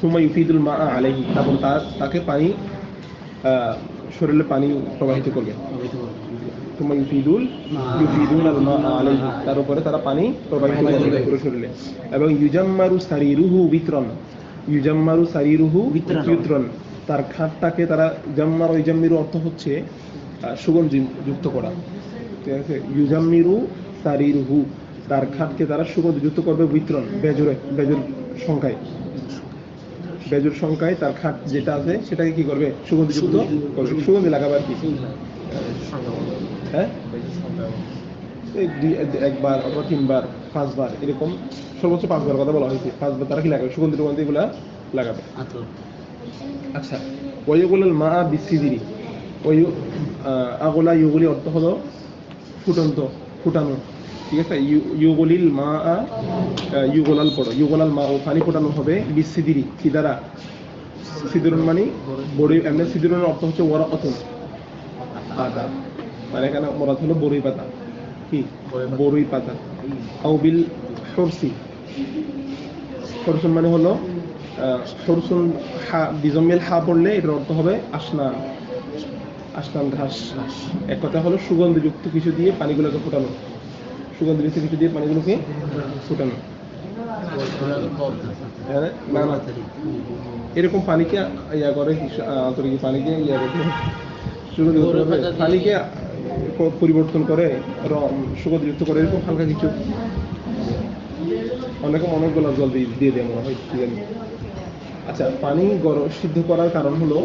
সুম্মা ইউফিদুল মা আলাইহি, তারপর তাকে পানি, শরীরে পানি প্রবাহিত করবে। সুম্মা ইউফিদুনা আল মা আলাইহি, তার উপরে তারা পানি প্রবাহিত করবে পুরো শরীরে। এবং ইউজাম্মারু সারিরুহু বিতরন, তার খাটটাকে তারা ইউজাম্মিরু অর্থ হচ্ছে সুগন্ধি যুক্ত করা, ঠিক আছে? ইউজাম্মিরু সারিরুহু, তার খাটকে তারা সুগন্ধি যুক্ত করবে। বিতরন বেজুর সংখ্যায় তার খাট যেটা আছে সেটাকে কি করবে? সুগন্ধি যুক্ত করবে। সুগন্ধি লাগাবে আর কি, হ্যাঁ, একবার অথবা 3 বার 5 বার, এরকম সর্বোচ্চ 5 বার কথা বলা হয়েছে। 5 বার তারা কি লাগাবে? সুগন্ধি এগুলা লাগাবে। আচ্ছা, ওয়াইগুলাল মা বিসিদিরি, ওই আগলা ইউগুলি অর্থ হলো ফুটানো, ঠিক আছে, ইউগলিল মা ইউগলাল পড়ো, ইউগলাল মা ও পানি ফোটানো হবে বিসিদিরি কি দ্বারা, সিদরুন মানে বড়ি, এমনি সিদরুনের অর্থ হচ্ছে ওয়ারাকাতুন পাতা, মানে এখানে মোরাদ হলো বড়ই পাতা, কি বড়ই পাতা। আও বিল হুরসি, হুরসুন মানে হলো হুরসুন বিজমিল হা পড়লে এটার অর্থ হবে আসনান, আসনান ঘাস। এক কথা হলো সুগন্ধিযুক্ত কিছু দিয়ে পানিগুলোকে ফোটানো, সুগন্ধিযুক্ত কিছু দিয়ে পানিগুলোকে ফোটানো। না না, এরকম পানিকে ইয়া করে, আন্তরিক পানিকে ইয়া করে সুগন্ধিযুক্ত পানিকে পরিবর্তন করে সুগন্ধিযুক্ত করে, এরকম হালকা কিছু, অনেকগুলো জল দিয়ে দেয় মনে হয়, কি জানি। আচ্ছা, পানি সিদ্ধ করার কারণ হলো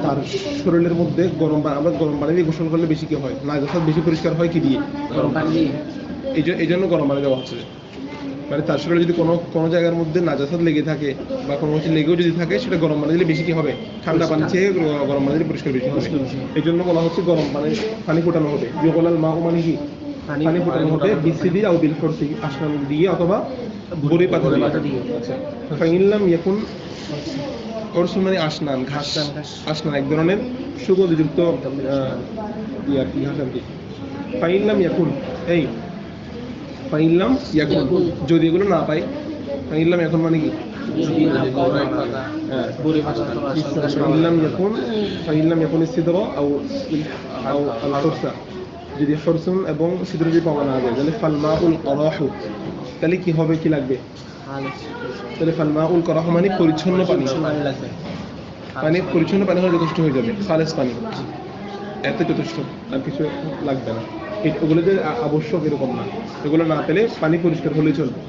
তার শরীরের মধ্যে গরম পানি, আমরা গরম পানি দিয়ে গোসল করলে বেশি কি হয়, নাজাসাত বেশি পরিষ্কার হয় কি দিয়ে, গরম পানি দিয়ে। এই জন্য গরম পানি দেওয়া হচ্ছে, মানে তার শরীরে যদি কোনো জায়গার মধ্যে নাজাসাত লেগে থাকে বা কোনো কিছু লেগেও যদি থাকে, সেটা গরম পানি দিলে বেশি কি হবে, ঠান্ডা পানি চেয়ে গরম পানি দিলে পরিষ্কার বেশি হবে। এই জন্য বলা হচ্ছে গরম পানি ফোটানো হবে। ইউগলাল মা মানে কি, পানি ফোটানো হবে বিসিদি আও বিল হুরসি, আসনান দিয়ে অথবা বড়ি পাতা দিয়ে। আচ্ছা, ফাইনলাম ইয়াকুন হুরসুন মানে আসনান ঘাস, আসনান এক ধরনের সুগন্ধিযুক্ত ইয়া কি ঘাস আর কি। ফাইনলাম ইয়াকুন, এই ফাইনলাম ইয়াকুন, যদি এগুলো না পাই, ফাইনলাম এখন মানে কি, ফাইনলাম ইয়াকুন, ফাইনলাম ইয়াকুন সিদরা আও আল হুরসা, যদি হুরসুন এবং সিদরা যদি পাওয়া না যায়, তাহলে ফালমাউল করাহু, তাহলে কি হবে, কি লাগবে, তাহলে ফালমাউল করাহু মানে পরিচ্ছন্ন পানি, পানি পরিচ্ছন্ন পানি হলে যথেষ্ট হয়ে যাবে, খালেস পানি, এত যথেষ্ট, আর কিছু লাগবে না। ওগুলো যে আবশ্যক এরকম না, এগুলো না পেলে পানি পরিষ্কার হলেই চলবে।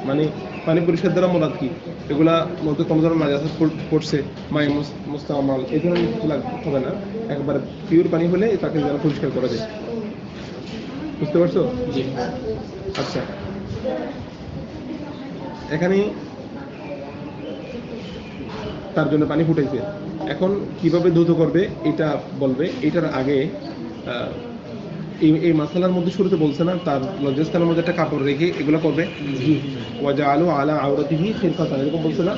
মানে পানি পরিষ্কার দ্বারা মোরাদ কি, এগুলা মধ্যে কোনো ধরনের নাজাসাত পড়ছে, মাই মুস্তামাল, এই ধরনের কিছু হবে না, একবার পিওর পানি হলে তাকে যেন পরিষ্কার করা যায়। বুঝতে পারছো? জি। আচ্ছা, এখানে তার জন্য পানি ফুটাইছে, এখন কিভাবে ধৌত করবে এটা বলবে। এটার আগে এই মাসালার মধ্যে শুরুতে বলছে না, তার লজ্জাস্থানের মধ্যে একটা কাপড় রেখে এগুলো করবে, ওয়াজআলু আলা আওরাতিহি খিরকাতান, এরকম বলছে না।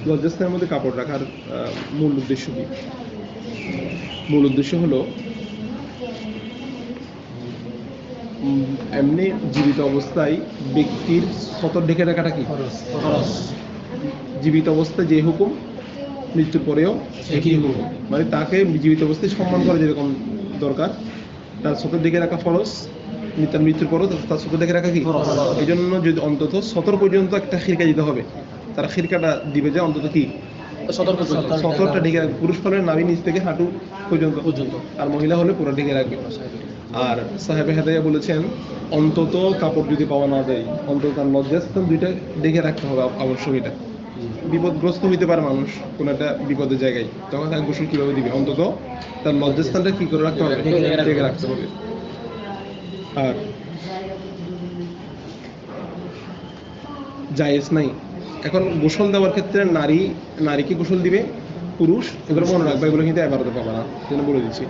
লজ্জাস্থানের মধ্যে কাপড় রাখার মূল উদ্দেশ্য কি? মূল উদ্দেশ্য হলো এমনি জীবিত অবস্থায় ব্যক্তির সতর ঢেকে রাখাটা কি খরচ, জীবিত অবস্থায় যে হুকুম মৃত্যুর পরেও একই হুকুম, মানে তাকে জীবিত অবস্থায় সম্মান করা যেরকম দরকার, তার সতর ঢেকে রাখা ফরজ, তার মৃত্যুর পরও তার সতর ঢেকে রাখা কি। এই জন্য যদি অন্তত সতর পর্যন্ত একটা খিরকা দিতে হবে, তারা খিরকাটা দিবে যে অন্তত কি সতরটা ঢেকে রাখবে। পুরুষ হলে নাভি নিচ থেকে হাঁটু পর্যন্ত, আর মহিলা হলে পুরো ঢেকে রাখবে। আর সাহেবে হেদায়া বলেছেন অন্তত কাপড় যদি পাওয়া না যায়, অন্তত তার লজ্জাস্থান দুইটা ঢেকে রাখতে হবে আবশ্যক। এটা বিপদগ্রস্ত হইতে পারে মানুষ কোন একটা বিপদের জায়গায়, তখন তাকে গোসল কিভাবে দিবে, অন্তত তার লজ্জাস্থানটা কি করে রাখতে হবে, ঢেকে রাখতে হবে। আর জায়েজ নাই। এখন গোসল দেওয়ার ক্ষেত্রে নারীকে গোসল দিবে, পুরুষ, এগুলো মনে রাখবে, এগুলো কিন্তু এবারতে পাবে না, সেটা বলে দিচ্ছি।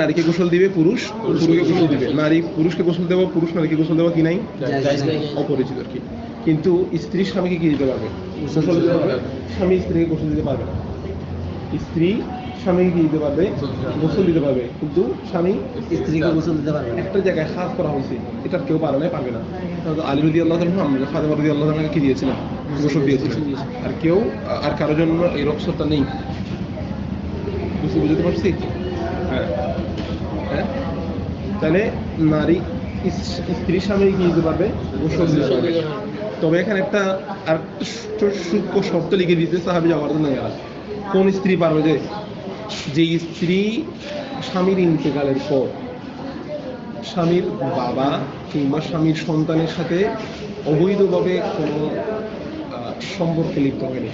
নারীকে গোসল দিবে, পুরুষ পুরুষকে গোসল দিবে। নারী পুরুষকে গোসল দেওয়া, পুরুষ নারীকে গোসল দেওয়া কি নাই, অপরিচিত আর কি। কিন্তু স্ত্রী স্বামীকে কি দিতে পারবে, গোসল দিতে পারবে। স্বামী স্ত্রীকে গোসল দিতে পারবে না। স্ত্রী স্বামীকে কি দিতে পারবে, গোসল দিতে পারবে, কিন্তু স্বামী স্ত্রীকে গোসল দিতে পারবে না। একটা জায়গায় খাস করা হয়েছে, এটা কেউ পারবে না। আলী রাদিয়াল্লাহু তাআলা ফাতেমা রাদিয়াল্লাহু তাআলাকে কি দিয়েছিলেন, গোসল দিয়েছিলেন। আর কেউ আর কারোর জন্য এই রক্ষসটা নেই। বুঝতে পারছি? হ্যাঁ, তাহলে নারী স্ত্রী স্বামী কি দিতে পারবে, গোসল দিতে পারবে। তবে এখানে একটা আর সূক্ষ্ম শর্ত লিখে দিতে সাহাবী যাওয়ার জন্য, কোন স্ত্রী পারবে, যে স্ত্রী স্বামীর ইন্তেকালের পর স্বামীর বাবা কিংবা স্বামীর সন্তানের সাথে অবৈধভাবে কোনো সম্পর্কে লিপ্ত হয়নি।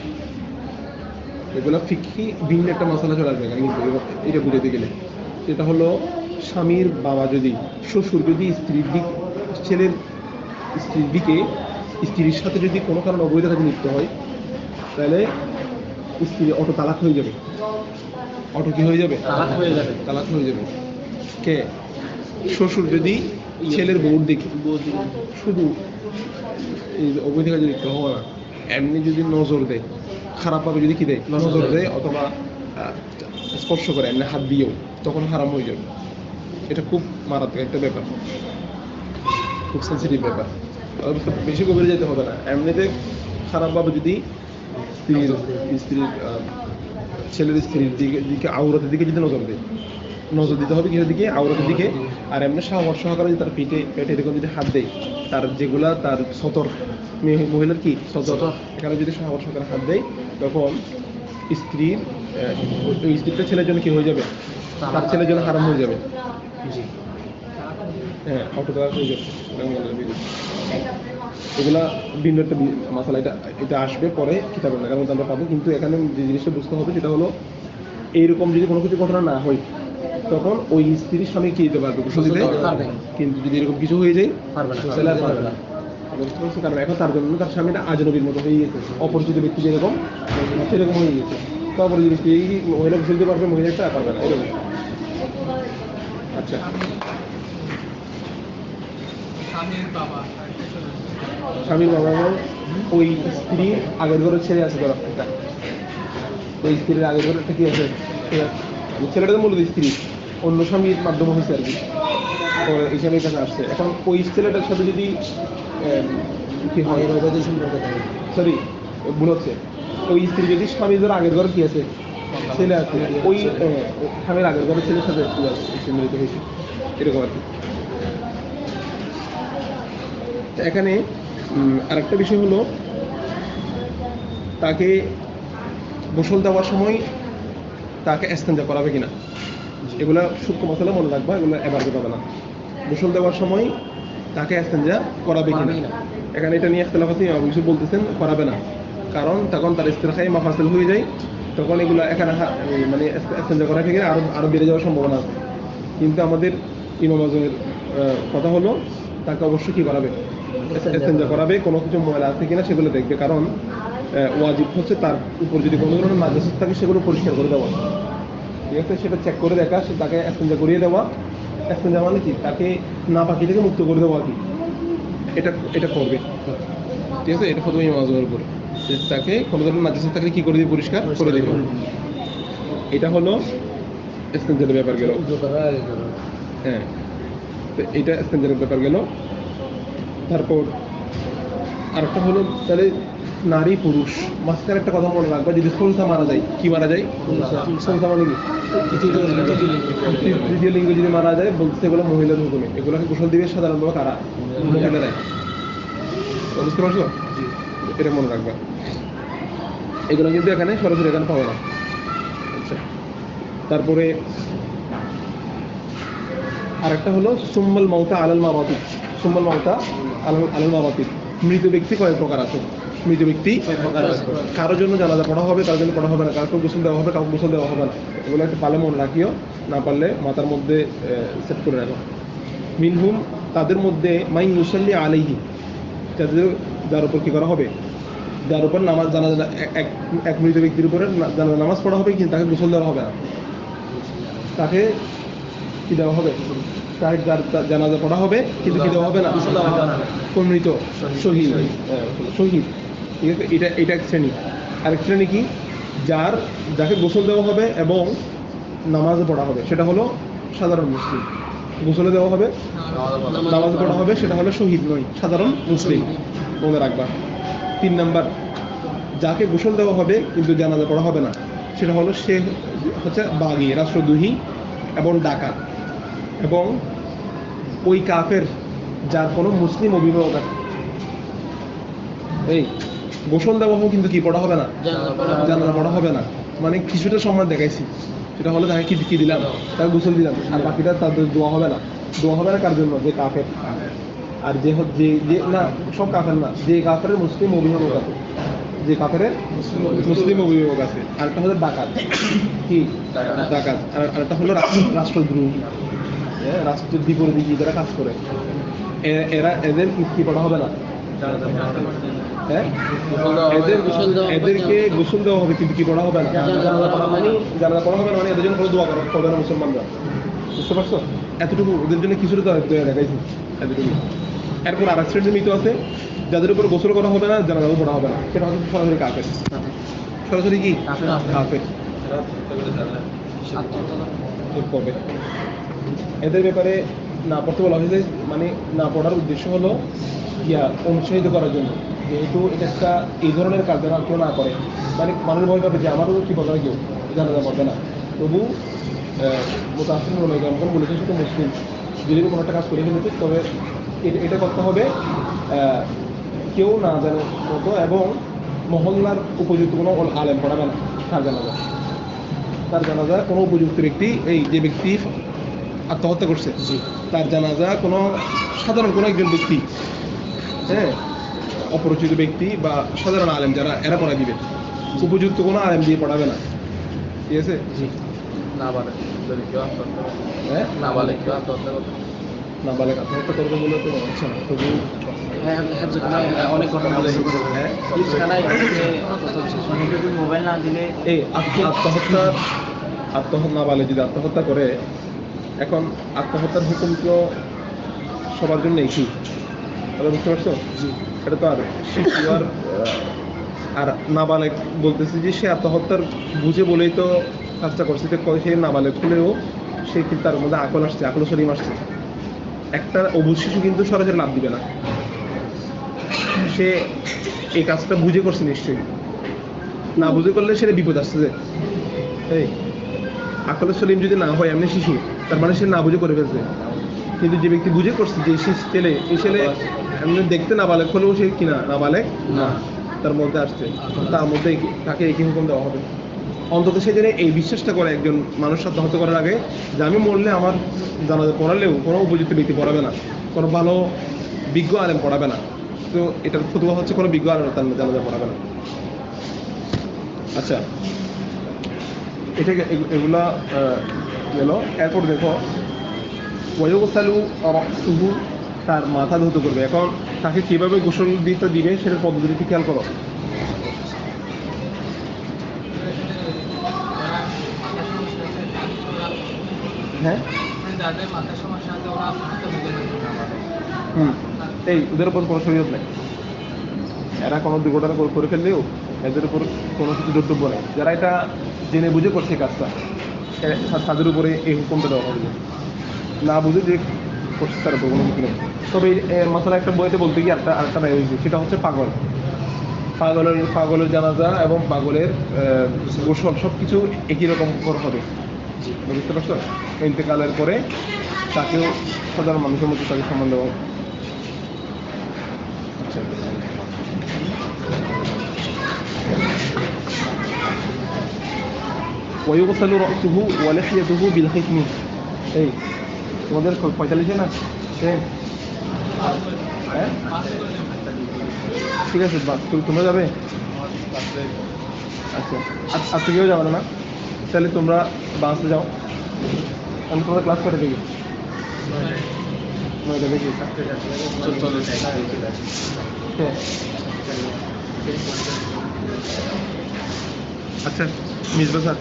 এগুলো ফিকহি ভিন্ন একটা মশলা চলে আসবে কিন্তু এটা বুঝতে গেলে, এটা হলো স্বামীর বাবা যদি, শ্বশুর যদি ছেলের স্ত্রীর দিকে স্ত্রীর সাথে যদি কোনো কারণে অবৈধ কাজে লিপ্ত হয়, তাহলে স্ত্রী অটো তালাক হয়ে যাবে। অটো কি হয়ে যাবে, তালাক হয়ে যাবে। কে? শ্বশুর যদি ছেলের বউর দিকে শুধু এই অবৈধিকা যদি একটু হবে না, এমনি যদি নজর দেয়, খারাপভাবে যদি কি দেয়, নজর দেয় অথবা স্পর্শ করে এমনি হাত দিয়েও, তখন হারাম হয়ে যাবে। এটা খুব মারাত্মক একটা ব্যাপার, খুব সেন্সিটিভ ব্যাপার। বেশি গভীরে যেতে হবে না, এমনিতে খারাপভাবে যদি স্ত্রীর ছেলের স্ত্রীর দিকে আওরাতের দিকে যদি নজর দেয়, নজর দিতে হবে কিসের দিকে, আওরাতের দিকে। আর এমনি সাহস সহকারে যদি তার পেটে এরকম যদি হাত দেয়, তার যেগুলা তার সতর, মহিলার কি সতর, এখানে যদি সাহস সহকারে হাত দেয়, তখন স্ত্রীর স্ত্রীটা ছেলের জন্য কি হয়ে যাবে, তার ছেলের জন্য হারাম হয়ে যাবে। হ্যাঁ, অটোটা হয়ে যাবে। এগুলা ভিন্ন একটা মশলা, এটা আসবে পরে কিতাবের নাগার মধ্যে আমরা পাবো। কিন্তু এখানে যে জিনিসটা বুঝতে হবে সেটা হলো, এইরকম যদি কোনো কিছু ঘটনা না হয়, তখন ওই স্ত্রীর স্বামী কি দিতে পারবে, গোসল দিতে পারবে। কিন্তু যদি এরকম কিছু হয়ে যায় তাহলে আর পারবে না। কারণ এখন তার জন্য তার স্বামীটা আজনবীর মতো হয়ে গেছে, অপরিচিত ব্যক্তি যেরকম সেরকম হয়ে গেছে। তো অপরিচিত ব্যক্তি মহিলা গোসল দিতে পারবে, মহিলাটা পারবে না, এরকম। আচ্ছা, স্বামীর বাবা ওই স্ত্রী আগের ঘরে ছেড়ে আছে, ধরো একটা ওই স্ত্রীর আগের ঘরে একটা কি আছে, ছেলেটা তো মূলত স্ত্রী, অন্য স্বামীর মাধ্যমে হয়েছে আর কি, এই স্বামীর কাছে আসছে। এখন ওই ছেলেটার সাথে যদি কি হয়, সরি ভুল হচ্ছে, ওই স্ত্রী যদি স্বামীর ধরো আগের ঘরে কি আছে, ছেলে আছে, ওই স্বামীর আগের ঘরে ছেলের সাথে মিলিত হয়েছে, এরকম আর কি। এখানে আরেকটা বিষয় হলো, তাকে গোসল দেওয়ার সময় তাকে ইস্তেঞ্জা করাবে কিনা, এগুলা সূক্ষ্ম মশলা মনে রাখবা, এগুলো এবার পাবে না। গোসল দেওয়ার সময় তাকে ইস্তেঞ্জা করাবে কিনা, এখানে এটা নিয়ে ইখতিলাফ আছে, কিছু বলতেছেন করাবে না, কারণ তখন তার ইস্তেরখায়ে মাফাসিল হয়ে যায়, তখন এগুলো এখানে মানে ইস্তেঞ্জা করা থেকে আরো বেড়ে যাওয়ার সম্ভাবনা আছে। কিন্তু আমাদের ইমাম আজমের কথা হলো, তাকে অবশ্যই কি করাবে, ইস্তেঞ্জা করাবে। কোনো কিছু ময়লা আছে কিনা সেগুলো দেখবে, কারণ ওয়াজিব হচ্ছে তার উপর যদি কোনো ধরনের নাজাসত থাকে সেগুলো পরিষ্কার করে দেওয়া, ঠিক আছে, সেটা চেক করে দেখা, সে তাকে ইস্তেঞ্জা করিয়ে দেওয়া। ইস্তেঞ্জা মানে কি, তাকে নাপাকি থেকে মুক্ত করে দেওয়া, কি এটা করবে, ঠিক আছে। এটা প্রথমে ইমাম আজমের উপর, যে তাকে কোনো ধরনের নাজাসত থাকলে কি করে দিয়ে পরিষ্কার করে দেবে। এটা হলো ইস্তেঞ্জার ব্যাপার গেল। হ্যাঁ, তো এটা ইস্তেঞ্জার ব্যাপার গেল। তারপর আরেকটা হলো, তাহলে নারী পুরুষ মাঝখানে একটা কথা মনে রাখবা, যদি সলসা মারা যায়, কি মারা যায়, সলসা মানে কি, তৃতীয় লিঙ্গ যদি মারা যায়, বলতে এগুলো মহিলার হুকুমে, এগুলোকে গোসল দিবে সাধারণভাবে কারা, মহিলারাই। বুঝতে পারছো, এটা মনে রাখবা। এগুলো কিন্তু এখানে সরাসরি এখানে পাবো না। আচ্ছা, তারপরে আরেকটা হলো সুম্মাল মাউতা আলাল মারাতিক, সুম্মাল মাউতা আলাল মারাতিক। মৃত ব্যক্তি কয়েক প্রকার আছে, মৃত ব্যক্তি কারোর জন্য জানাজা পড়া হবে, কারোর জন্য পড়া হবে না, কাউকে গোসল দেওয়া হবে, কাউকে গোসল দেওয়া হবে না। এগুলো একটু পারলে মনে রাখিও, না পারলে মাথার মধ্যে সেট করে রাখো। মিনহুম, তাদের মধ্যে মাই মুসাল্লি আলাইহি, যার উপর কি করা হবে, যার উপর নামাজ জানাজা, এক মৃত ব্যক্তির উপরে নামাজ পড়া হবে, কিন্তু তাকে গোসল দেওয়া হবে না, তাকে কি দেওয়া হবে, তার জানাজা পড়া হবে, কিন্তু কি দেওয়া হবে না, কোন মৃত, শহীদ, শহীদ, ঠিক আছে। এটা এক শ্রেণী। আরেক শ্রেণী কি, যাকে গোসল দেওয়া হবে এবং নামাজ পড়া হবে, সেটা হলো সাধারণ মুসলিম। গোসলে দেওয়া হবে, নামাজ পড়া হবে, সেটা হলো শহীদ নয়, সাধারণ মুসলিম, মনে রাখবা। 3 নাম্বার, যাকে গোসল দেওয়া হবে কিন্তু জানাজা পড়া হবে না, সেটা হলো সে হচ্ছে বাগী, রাষ্ট্রদ্রোহী এবং ডাকাত, এবং ওই কাফের যার কোনো মুসলিম অভিভাবক আছে। এই গোসল দেওয়া হবে কিন্তু কি পড়া হবে না, জানাজা পড়া হবে না, মানে কিছুটা সম্মান দেখাইছি, সেটা হলো তাকে কি দিলাম, তাকে গোসল দিলাম, আর বাকিটা তাদের দোয়া হবে না। দোয়া হবে না কার জন্য, যে কাফের, আর যে না, সব কাফের না, যে কাফের মুসলিম অভিভাবক আছে, যে কাফের মুসলিম অভিভাবক আছে। আরেকটা হলো ডাকাত, কি ডাকাত, আর আরেকটা হলো রাষ্ট্রদ্রোহী, রাষ্ট্রের বিপরীতে কি যারা কাজ করে, এদের কি পড়া হবে না, হ্যাঁ, এদেরকে গোসল দেওয়া হবে, কিন্তু কি পড়া হবে না, জানাজা পড়া হবে না, মানে এদের জন্য কোনো দোয়া করবে না মুসলমানরা, বুঝতে পারছো? এতটুকু ওদের জন্য কিছুটা দয়া দেখাইছি, এতটুকু। এরপর আর এক শ্রেণীর মৃত আছে যাদের উপর গোসল করা হবে না, জানাজাও পড়া হবে না, সেটা হচ্ছে সরাসরি কাফের। সরাসরি কি কাফের করবে। এদের ব্যাপারে না পড়তে বলা হয়েছে, মানে না পড়ার উদ্দেশ্য হলো অনুৎসাহিত করার জন্য, যেহেতু এটা একটা এই ধরনের কাজ যেন কেউ না করে, মানে মানুষ ভয় পাবে যে আমারও কি বলবে, কেউ জানাজা পড়বে না। তবু মোতাসিন যখন বলেছে সেটা মুসলিম যদি কোনো একটা কাজ করে ফেলেছে, তবে এটা করতে হবে কেউ না জানে মতো, এবং মহল্লার উপযুক্ত কোনো আলেম পড়াবে না তার জানাজা কোনো উপযুক্ত ব্যক্তি, এই যে ব্যক্তি আত্মহত্যা করছে তার জানাজা কোনো সাধারণ কোনো একজন ব্যক্তি, হ্যাঁ, অপরিচিত ব্যক্তি বা সাধারণ আলেম যারা এরা পড়া দিবে, উপযুক্ত কোনো আলেম দিয়ে পড়াবে না, ঠিক আছে? নাবালেগ আত্মহত্যা করবে বলে তো হচ্ছে না, তবু অনেক ঘটনা মোবাইল না দিলে এই আত্মহত্যা নাবালেগ যদি আত্মহত্যা করে, এখন আত্মহত্যার হুকুম তো সবার জন্য একই, বুঝতে পারছো? এটা তো আর আর নাবালেগ বলতেছি যে সে আত্মহত্যার বুঝে বলেই তো কাজটা করছে, সে নাবালেগ হলেও সে কিন্তু তার মধ্যে আকল আসছে, আকল সরিম আসছে। একটা অবুঝ শিশু কিন্তু সরাসরি লাভ দিবে না, সে এই কাজটা বুঝে করছে নিশ্চয়ই, না বুঝে করলে সেটা বিপদ আসছে। যে এই আকল সলিম যদি না হয় এমনি শিশু, তার মানে সে না বুঝে করে ফেলছে। কিন্তু যে ব্যক্তি বুঝে করছে যে এই ছেলে এমনি দেখতে নাবালেগ হলেও সে কিনা নাবালেগ না, তার মধ্যে আসছে, তার মধ্যে তাকে একই হুকুম দেওয়া হবে। অন্তত সেদিনে এই বিশ্বাসটা করে একজন মানুষ আত্মহত্যা করার আগে যে আমি মরলে আমার জানাজা পড়ালেও কোনো উপযুক্ত ব্যক্তি পড়াবে না, কোনো ভালো বিজ্ঞ আলেম পড়াবে না। তো এটার ফতোয়া হচ্ছে কোনো বিজ্ঞ আলেম তার জানাজা পড়াবে না। আচ্ছা, এগুলা গেল। এরপর দেখো ওয়ায়ুগসালু রাসুহু, তার মাথা ধৌত করবে। এখন তাকে কিভাবে গোসল দিবে সেটার পদ্ধতিটি খেয়াল করো। হ্যাঁ, এই ওদের উপর কোনো শরীয়ত নেই, এরা কোনো দুর্ঘটনা করে ফেললেও এদের উপর কোনো কিছু দ্রব্য নেই। যারা এটা জেনে বুঝে করছে কাজটা, তাদের উপরে এই হুকুমটা দেওয়া হবে। না বুঝে যে করছে তার উপর কোনো কিছু নেই। তবে মশলা একটা বইতে বলতে গিয়ে আরেকটা রায় হয়েছে, সেটা হচ্ছে পাগলের জানাজা এবং পাগলের গোসল সব কিছু একই রকম করা হবে, বুঝতে পারছো? ইন্তেকালের পরে তাকেও সাধারণ মানুষের মধ্যে তাকে সম্মান দেওয়া হবে। আচ্ছা, ওয়ায়ুগসালু রাসুহু ওয়া লিহিয়াতুহু বিল খিতমি। এই তোমাদের 45 না? হ্যাঁ, ঠিক আছে, তোমরা যাবে? আচ্ছা, আজকে কেউ যাবে না? তাহলে তোমরা বাসে যাও। আমি তোমরা ক্লাস করে দেখি 9টা দেখি। আচ্ছা, মিসবা স্যার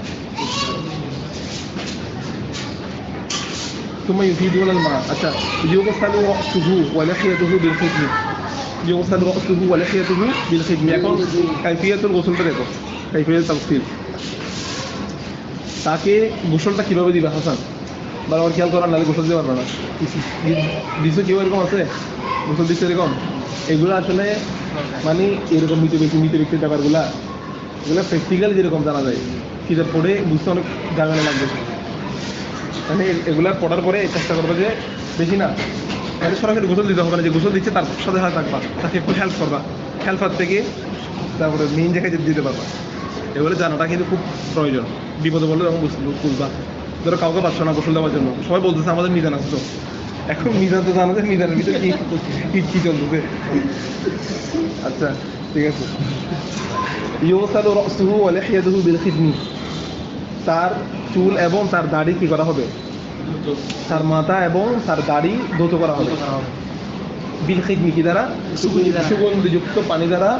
ثم يفيدون الماء. আচ্ছা, يغسل رأسه ولحيته بالختم. يغسل رأسه ولحيته بالختم. এখন কাইফিয়াতুল গোসলটা দেখো, কাইফিয়াতুল তাফসীল। তাকে গোসলটা কিভাবে দিবে হাসান? বারবার খেয়াল করার, নাহলে গোসল দিতে পারবে না। দিচ্ছে কেউ এরকম আছে গোসল দিচ্ছে এরকম? এগুলো আসলে মানে এরকম মৃত ব্যক্তির ব্যাপারগুলা, এগুলো প্র্যাকটিক্যালি যেরকম জানা যায়, কিতাব পড়ে বুঝতে অনেক ঝামেলা লাগবে। মানে এগুলা পড়ার পরে চেষ্টা করবো যে বেশি না, তাহলে সরাসরি গোসল দিতে হবে না, যে গোসল দিচ্ছে তার সাথে হাত রাখবা, তাকে একটু হেল্প করবা, হেল্পার থেকে তারপরে মেইন জায়গায় দিতে পারবা। এগুলো জানাটা কিন্তু খুব প্রয়োজন, বিপদে বললে তখন বুঝবা। ধরো কাউকে পাচ্ছ না গোসল দেওয়ার জন্য, সবাই বলতেছে আমাদের মিজান আছে, তো এখন মিজান তো জানা যায় মিজানের ভিতরে কি চলতেছে। আচ্ছা, ঠিক আছে। ইউসালু রাসুহু ওয়া লিহিয়াতুহু বিল খিতমি, তার চুল এবং তার দাড়ি কি করা হবে? তার মাথা এবং তার দাড়ি ধৌত করা হবে। বিল খিতমি কি দ্বারা? সুগন্ধিযুক্ত পানি দ্বারা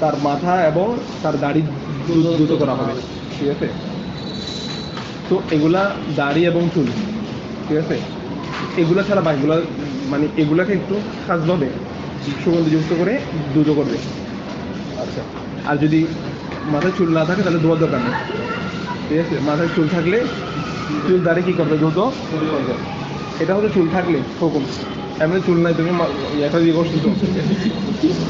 তার মাথা এবং তার দাড়ি ধৌত করা হবে, ঠিক আছে? তো এগুলা দাড়ি এবং চুল ঠিক আছে? এগুলা ছাড়া বাকিগুলো মানে এগুলাকে একটু খাসভাবে সুগন্ধিযুক্ত করে দুধও করবে। আচ্ছা, আর যদি মাথায় চুল না থাকে তাহলে ধোয়ার দরকার নেই, ঠিক আছে? মাথায় চুল থাকলে চুল দাঁড়িয়ে কী করবে, দ্রুত করবে। এটা হচ্ছে চুল থাকলে হুকুম, এমনি চুল নাই তুমি একটা দিয়ে করছো তো,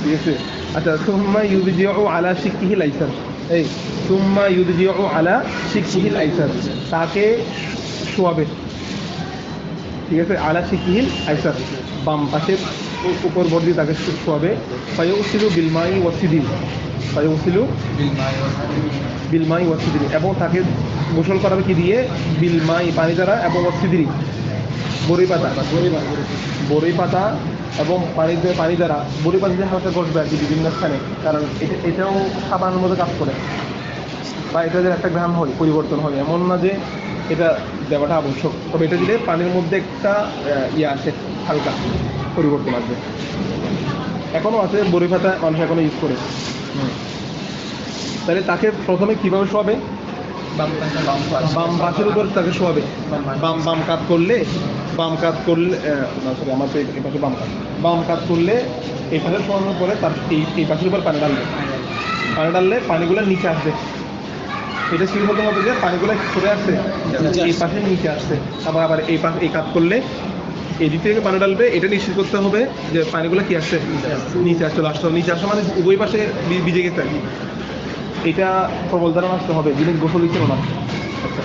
ঠিক আছে? আচ্ছা, সুম্মা ইউদজিউ আলা শিকহিল আইসার, এই সুম্মা ইউদজিউ আলা শিকহিল আইসার, তাকে শোয়াবে, ঠিক আছে? আলা শিকহিল আইসার, বাম পাশের উপর বর্দি তাকে শোয়াবে। ফায়ুসিলু বিলমাই ওয়াসিদিল, ফায়ুসিলু বিলমাই ওয়াসিদিল, এবং তাকে গোসল করাবে কি দিয়ে? বিলমাই, পানি দ্বারা, এবং ওয়াসিদিল, বড়ি পাতা, বড়ি পাতা এবং পানি দ্বারা, বড়ি পাতা দিয়ে হালকা ঘষবে আর কি বিভিন্ন স্থানে, কারণ এটাও সাবানের মধ্যে কাজ করে, বা এটা যে একটা ঘ্রাণ হয় পরিবর্তন হবে এমন না যে এটা দেওয়াটা আবশ্যক, তবে এটা দিলে পানির মধ্যে একটা ইয়ে আসে, হালকা পরিবর্তন আসবে। এখনও আছে বড়ি পাতা, মানুষ এখনও ইউজ করে। তাহলে তাকে প্রথমে কীভাবে শোয়াবে? বাম পাশের উপর তাকে শোয়াবে, বাম কাত করলে, না সরি, আমার তো এই পাশে বাম কাত করলে এই পাশে শোয়ানোর পরে তার এই পাশের উপর পানি ডাললে পানিগুলো নিচে আসবে। এটা শুরু হতে হবে যে পানিগুলো সরে আসছে, এই পাশে নিচে আসছে, আবার এই কাত করলে এই দিক থেকে পানি ডালবে, এটা নিশ্চিত করতে হবে যে পানিগুলো কি আসছে, নিচে আসছে। লাস্ট নিচে আসছে মানে উভয় পাশে ভিজে গেছে। এটা প্রবল ধারণা আসতে হবে, যিনি গোসল দিচ্ছিল না। আচ্ছা,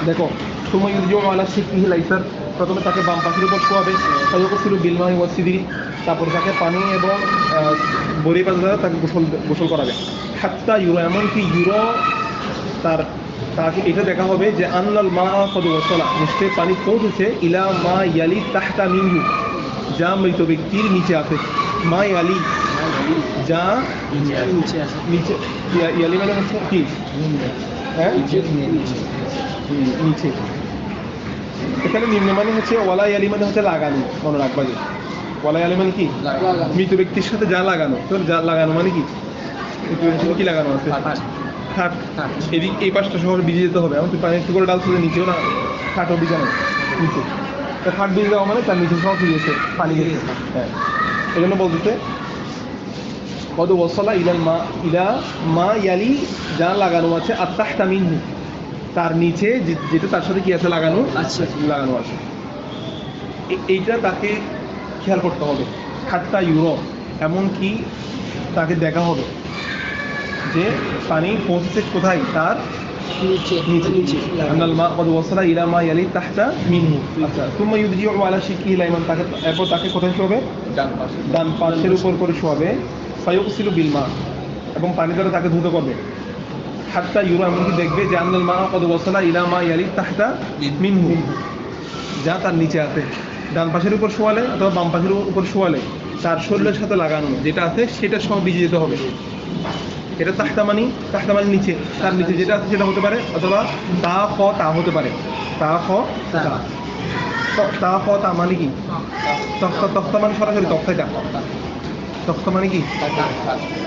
দেখো, সময় আলা শিকহিল আইসার, প্রথমে তাকে বাম পাশের উপর শোয়াবে, ফায়ুগসিলু বিলমাই ওয়াসিদিল, তারপর তাকে পানি এবং বড়ি পাতা দ্বারা তাকে গোসল করাবে। হাত্তা ইউরো, এমনকি ইউরো তাকে এটা দেখা হবে যে আন্নাল মা কদ ওয়াসালা, নিশ্চয়ই পানি পৌঁছেছে, ইলা মা ইয়ালি তাহতা মিনহু, যা মৃত ব্যক্তির নিচে আছে। মা ইয়ালি, যা নিচে, ইয়ালি মানে হচ্ছে কি? হ্যাঁ, নিচে। এখানে নিম্ন মানে হচ্ছে ওয়ালা ইয়ালি মানে হচ্ছে লাগানো, মনে রাখবা যে ওয়ালা ইয়ালি মানে কি? মৃত ব্যক্তির সাথে যা লাগানো। তো যা লাগানো মানে কি? মৃত ব্যক্তির সাথে কি লাগানো আছে? খাট। এদিক এই পাশটা শহর ভিজে যেতে হবে, এমন তুই পানি একটু করে ডালছে নিচেও না, খাটও ভিজানো নিচে, তো খাট ভিজে যাওয়া মানে তার নিচে সব ভিজেছে, পানি গেছে। হ্যাঁ, এই জন্য বলতেছে কদ ওয়াসালা ইলা মা ইয়ালি, যা লাগানো আছে, আর তাহতা মিনহু, তার নিচে যেটা তার সাথে কি আছে, লাগানো আছে। এইটা তাকে খেয়াল করতে হবে। হাত্তা ইউরো, এমনকি তাকে দেখা হবে যে পানি পৌঁছেছে কোথায়, তার নিচে। আন্নাল মা কদ ওয়াসালা ইলা মা ইয়ালি তাহতা মিনহু। আচ্ছা, সুম্মা ইউদজিউ আলা শিকহিল আইমান, এরপর তাকে কোথায় শোয়াবে? ডান পাশের উপর করে শোয়াবে। ফায়ুগসিলু বিলমা, এবং পানি দ্বারা তাকে ধুত করবে। হাত্তা ইউরো, এমনকি দেখবে যে আন্নাল মা কদ ওয়াসালা ইলা মা ইয়ালি তাহতা মিনহু, যা তার নিচে আছে। ডান পাশের উপর শোয়ালে অথবা বাম পাশের উপর শোয়ালে তার শরীরের সাথে লাগানো যেটা আছে সেটা সব ভিজে যেতে হবে। এটা তাহতা মানে নিচে, তার নিচে যেটা আছে সেটা হতে পারে, অথবা তা হতে পারে। তা মানে কি? তক্তা মানে সরাসরি তক্তাটা, তক্তা মানে কি?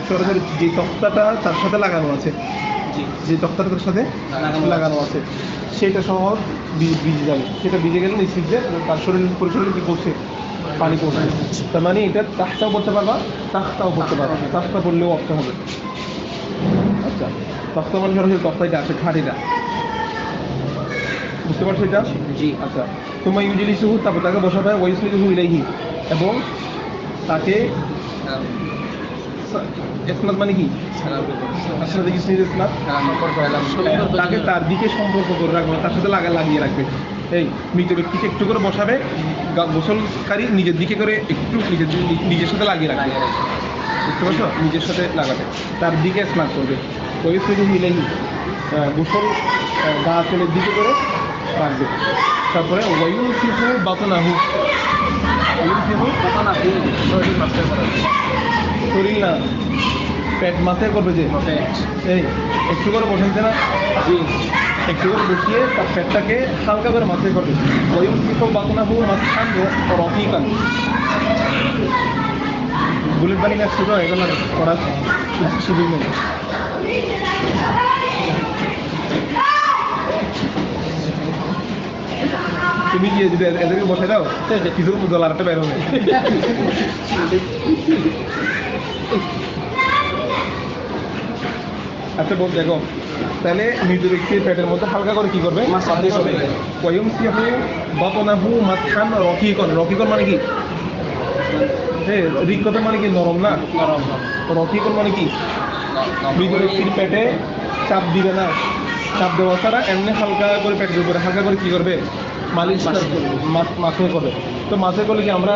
সরাসরি যে তক্তাটা তার সাথে লাগানো আছে, যে তক্তাটা তার সাথে লাগানো আছে সেটা সহ ভিজে যাবে। সেটা ভিজে গেলে নিশ্চিত যে তার শরীরে কি করছে, পানি পড়ছে। তার মানে এটা তাহতাও পড়তে পারবা, তাখতাও পড়তে পারবা, তাখতা পড়লেও অর্থ হবে। আচ্ছা, তক্তা মানে সরাসরি তক্তাইটা আছে, খাটিটা, বুঝতে পারছো এটা? জি। আচ্ছা, তোমার ইউজিলিসুহু, তারপর তাকে বসাবে, ওয়াইসলিহু ইলাইহি, এবং তাকে ইসনাদ মানে কি? তাকে তার দিকে সম্পর্ক করে রাখবে, তার সাথে লাগিয়ে রাখবে। এই মৃত ব্যক্তিকে একটু করে বসাবে, গোসলকারী নিজের দিকে করে একটু নিজের সাথে লাগিয়ে রাখবে, বুঝতে পারছো? নিজের সাথে লাগাবে, তার দিকে স্নান করবে। ওই থেকে মিলেনি গোসল গা চুলের দিকে করে রাখবে। তারপরে ওয়াইউসিহু বাতনাহু, শরীর না, পেট মাথায় করবে যে এই একটু করে বসেছে না, একটু করে বসিয়ে তার পেটটাকে হালকা করে মাথায় করবে। ওয়াইউসিহু বাতনাহু মাসহান রফিকান, বুলেট বানি আসছে তো এগুলো করার সুযোগ নেই। তুমি গিয়ে যদি এদেরকে বসে দাও কিছু ডলারটা বের হবে। আচ্ছা বল দেখো, তাহলে মৃত ব্যক্তির পেটের মধ্যে হালকা করে কি করবে? কয়ুম সিহু বাতনাহু মাতখান রকিকন। রকিকন মানে কি? হ্যাঁ, রিকত মানে কি? নরম না? রকিকন মানে কি? মৃত ব্যক্তির পেটে চাপ দিবে না, চাপ দেওয়া ছাড়া এমনি হালকা করে পেটের উপরে হালকা করে কি করবে? মালিশ মাথায় করবে। তো মাথায় করলে কি আমরা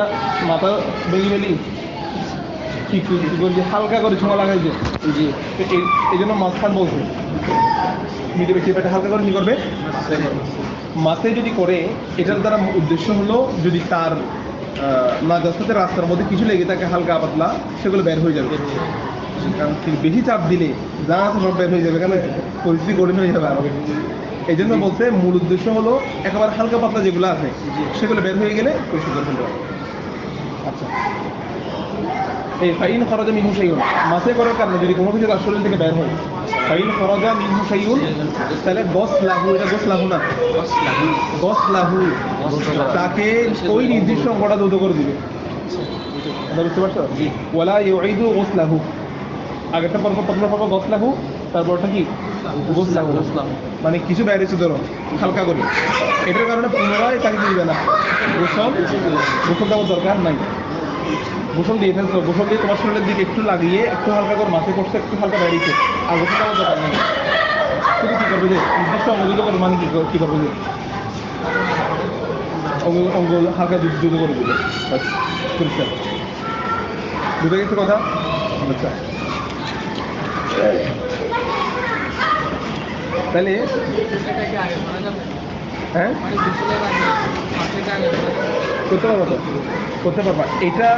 মাথা বেলি বেলি কি করি? হালকা করে ছোঁয়া লাগাই যে জি, এই জন্য মাঝখান বলছে মৃত ব্যক্তির পেটে হালকা করে কি করবে? মাথায় যদি করে, এটার দ্বারা উদ্দেশ্য হলো যদি তার নাজাসাতে রাস্তার মধ্যে কিছু লেগে থাকে হালকা পাতলা, সেগুলো বের হয়ে যাবে। কারণ বেশি চাপ দিলে যা আছে সব বের হয়ে যাবে, কারণ পরিস্থিতি কঠিন হয়ে যাবে আরো। এই জন্য বলতে মূল উদ্দেশ্য হলো একেবারে হালকা পাতলা যেগুলো আছে সেগুলো বের হয়ে গেলে পরিষ্কার করে ফেলতে হবে। আচ্ছা, এই ফাইন খরজা মিনহু শাইউন, মাসে করার কারণে যদি কোনো কিছু তার শরীর থেকে বের হয়, ফাইন খরজা মিনহু শাইউন, তাহলে গস লাহু, এটা গস লাহু না, গস লাহু, তাকে ওই নির্দিষ্ট অঙ্গটা দ্রুত করে দিবে। বুঝতে পারছো? ওয়ালা ইউঈদু গুসলাহু, আগেরটা পর্ব প্রথম পর্ব গস লাহু, তারপরটা কি গোস লাহু, মানে কিছু বেরিয়েছে ধরো হালকা করে, এটার কারণে পুনরায় তাকে দিবে না গোসল। গোসল দেওয়ার দরকার নাই, গোসল দিয়ে ফেলছো, গোসল দিয়ে তোমার শরীরের দিকে একটু লাগিয়ে একটু হালকা করে মাথায় করছে, একটু হালকা বেরিয়েছে, আর গোসল দেওয়ার দরকার নেই। শুধু কী করবে যে নির্দিষ্ট অঙ্গ দুটো করে, মানে কী করবে যে অঙ্গ হালকা দুটো করে দিবে, পরিষ্কার। বুঝে গেছে কথা? আচ্ছা, তাহলে হ্যাঁ করতে পারবা তো, করতে পারবা। এটা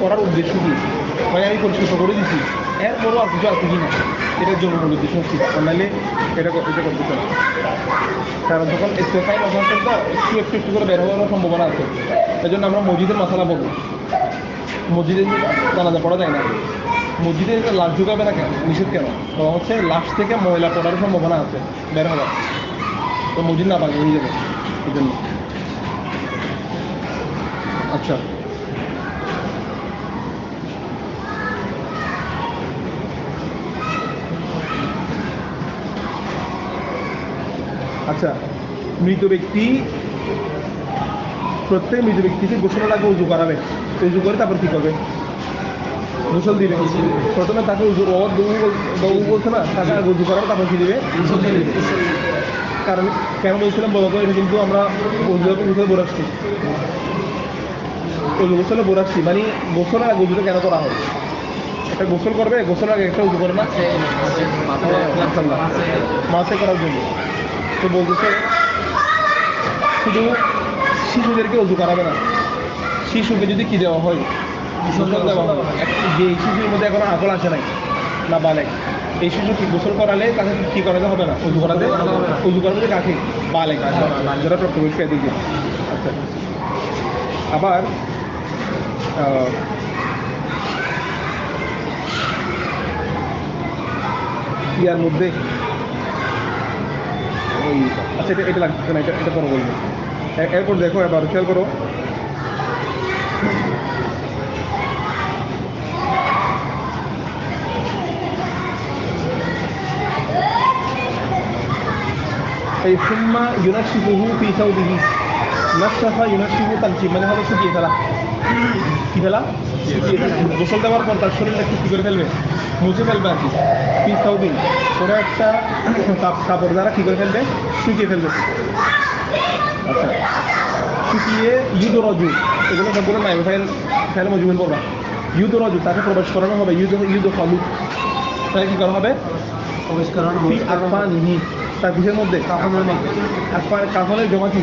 করার উদ্দেশ্য কি? মানে আমি পরিষ্কার করে দিচ্ছি, এরপরও আর কিছু না, এটার জন্য মূল উদ্দেশ্য হচ্ছে নাহলে এটা করতে চাই। কারণ যখন এক্সারসাইজ অভ্যাসটা একটু করে বের হওয়ার সম্ভাবনা আছে, এই জন্য আমরা মসজিদের মাসালা বলবো। মসজিদে জানাজা পড়া যায় না, মসজিদে লাশ ঢুকাবে না কেন, নিষেধ কেন? কারণ হচ্ছে লাশ থেকে ময়লা পড়ার সম্ভাবনা আছে বের হওয়ার, তো মসজিদ না পাকে হয়ে যাবে এই জন্য। আচ্ছা, আচ্ছা, মৃত ব্যক্তি, প্রত্যেক মৃত ব্যক্তিকে গোসলের আগে উজু করাবে, উজু করে তারপর কী করবে? গোসল দিবে। প্রথমে তাকে উজু বলছে না, তাকে আগে উজু করাবে, তারপর কী দিবে? গোসল দিবে। কারণ কেন বলছিলাম বলো তো, এটা কিন্তু আমরা গোসলে বোরাচ্ছি, গোসলে বোরাচ্ছি মানে গোসলের আগে উজুটা কেন করা হয়? একটা গোসল করবে, গোসলের আগে একটা উজু করে না, মাসে করার জন্য। তো বলতেছে শুধু শিশুদেরকে উজু করাবে না, শিশুকে যদি কী দেওয়া হয়? গোসল দেওয়া হয়। যে শিশুর মধ্যে এখনো আকল আসে নাই, না বালেক, এই শিশুকে গোসল করালে তাকে কী করাতে হবে না? উজু করাতে, উজু করাতে কাকে? বালেক, যারা প্রাপ্তবয়স্ক এদিকে। আচ্ছা, আবার ইয়ার মধ্যে ওই, আচ্ছা এটা লাগছে না, এটা পরে বলবো। এরপর দেখো, এবার খেয়াল করো, এই সুম্মা ইউনাশিবুহু ফি সাউবিহি, নাশাফা ইউনাশিবু তানশিব মানে হলো শুকিয়ে ফেলা। কী ফেলা? শুকিয়ে ফেলা। গোসল দেওয়ার পর তার শরীরটা কী করে ফেলবে? মুছে ফেলবে আর কি। ফি সাউবিন, ওরা একটা কাপড় দ্বারা কী করে ফেলবে? শুকিয়ে ফেলবে। আচ্ছা, শুকিয়ে ইউদরজু, এগুলো সবগুলো নাই, ফেলে মজুমেল পড়বা। ইউদরজু, তাকে প্রবেশ করানো হবে। ইউদ ফালু, তাকে কী করা হবে? প্রবেশ করানো হবে। আকফানিহি, তার পিঠের মধ্যে, কাফনের জমা কি?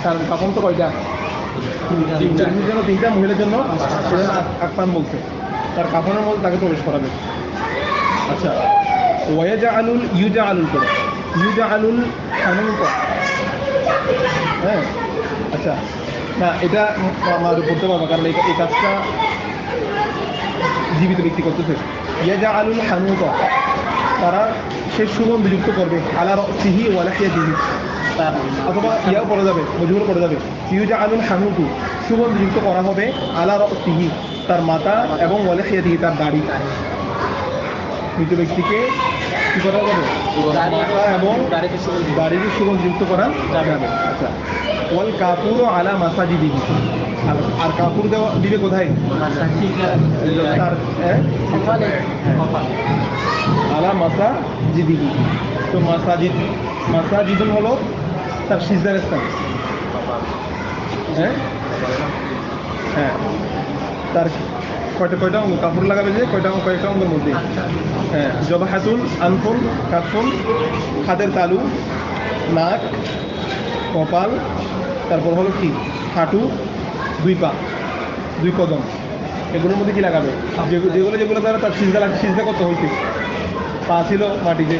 কারণ কাফন তো কয়টা? পুরুষের জন্য তিনটা, মহিলার জন্য আকফান বলছে। তার কাফনের মধ্যে তাকে প্রবেশ করাবে। আচ্ছা, ওয়াজা আলুল, ইউজা আলুল করে, ইউজা আলুল খানুন কর, হ্যাঁ। আচ্ছা, না এটা আমার করতে পারবো, কারণ এই কাজটা জীবিত ব্যক্তি করতেছে। ইয়াজা আলুল খানুন কর, তারা সে সুগন্ধ যুক্ত করবে, আলা রসিহি ওয়ালা খিয়াদিহি, অথবা ইয়াও পড়ে যাবে, মজুর পড়ে যাবে। ইউজা আলুল হানুকু, সুগন্ধযুক্ত করা হবে আলা রসিহি, তার মাথা এবং ওয়ালে খেয়ে তার দাড়ি। মৃত ব্যক্তিকে কি করা যাবে? মাথা এবং দাড়িকে সুগন্ধযুক্ত করা যাবে। আচ্ছা, ওয়াল কাপুর আলা মাসাজিদিহি, আর কাপুর দেওয়া দিবে কোথায়? তার আলা মাসাজিদিহি। তো মাসাজিদুন হলো তার সিজদার স্থান। হ্যাঁ, তার কয়টা অঙ্গ কাপড় লাগাবে, যে কয়েকটা অঙ্গের মধ্যে। হ্যাঁ, জবাহাতুন, আনফুন, কাফুন, হাতের তালু, নাক, কপাল, তারপর হলো কি হাঁটু, 2 পা, 2 কদম, এগুলোর মধ্যে কি লাগাবে? যেগুলো দ্বারা তার সিজদা করতে হয়েছে। পা ছিল মাটিতে,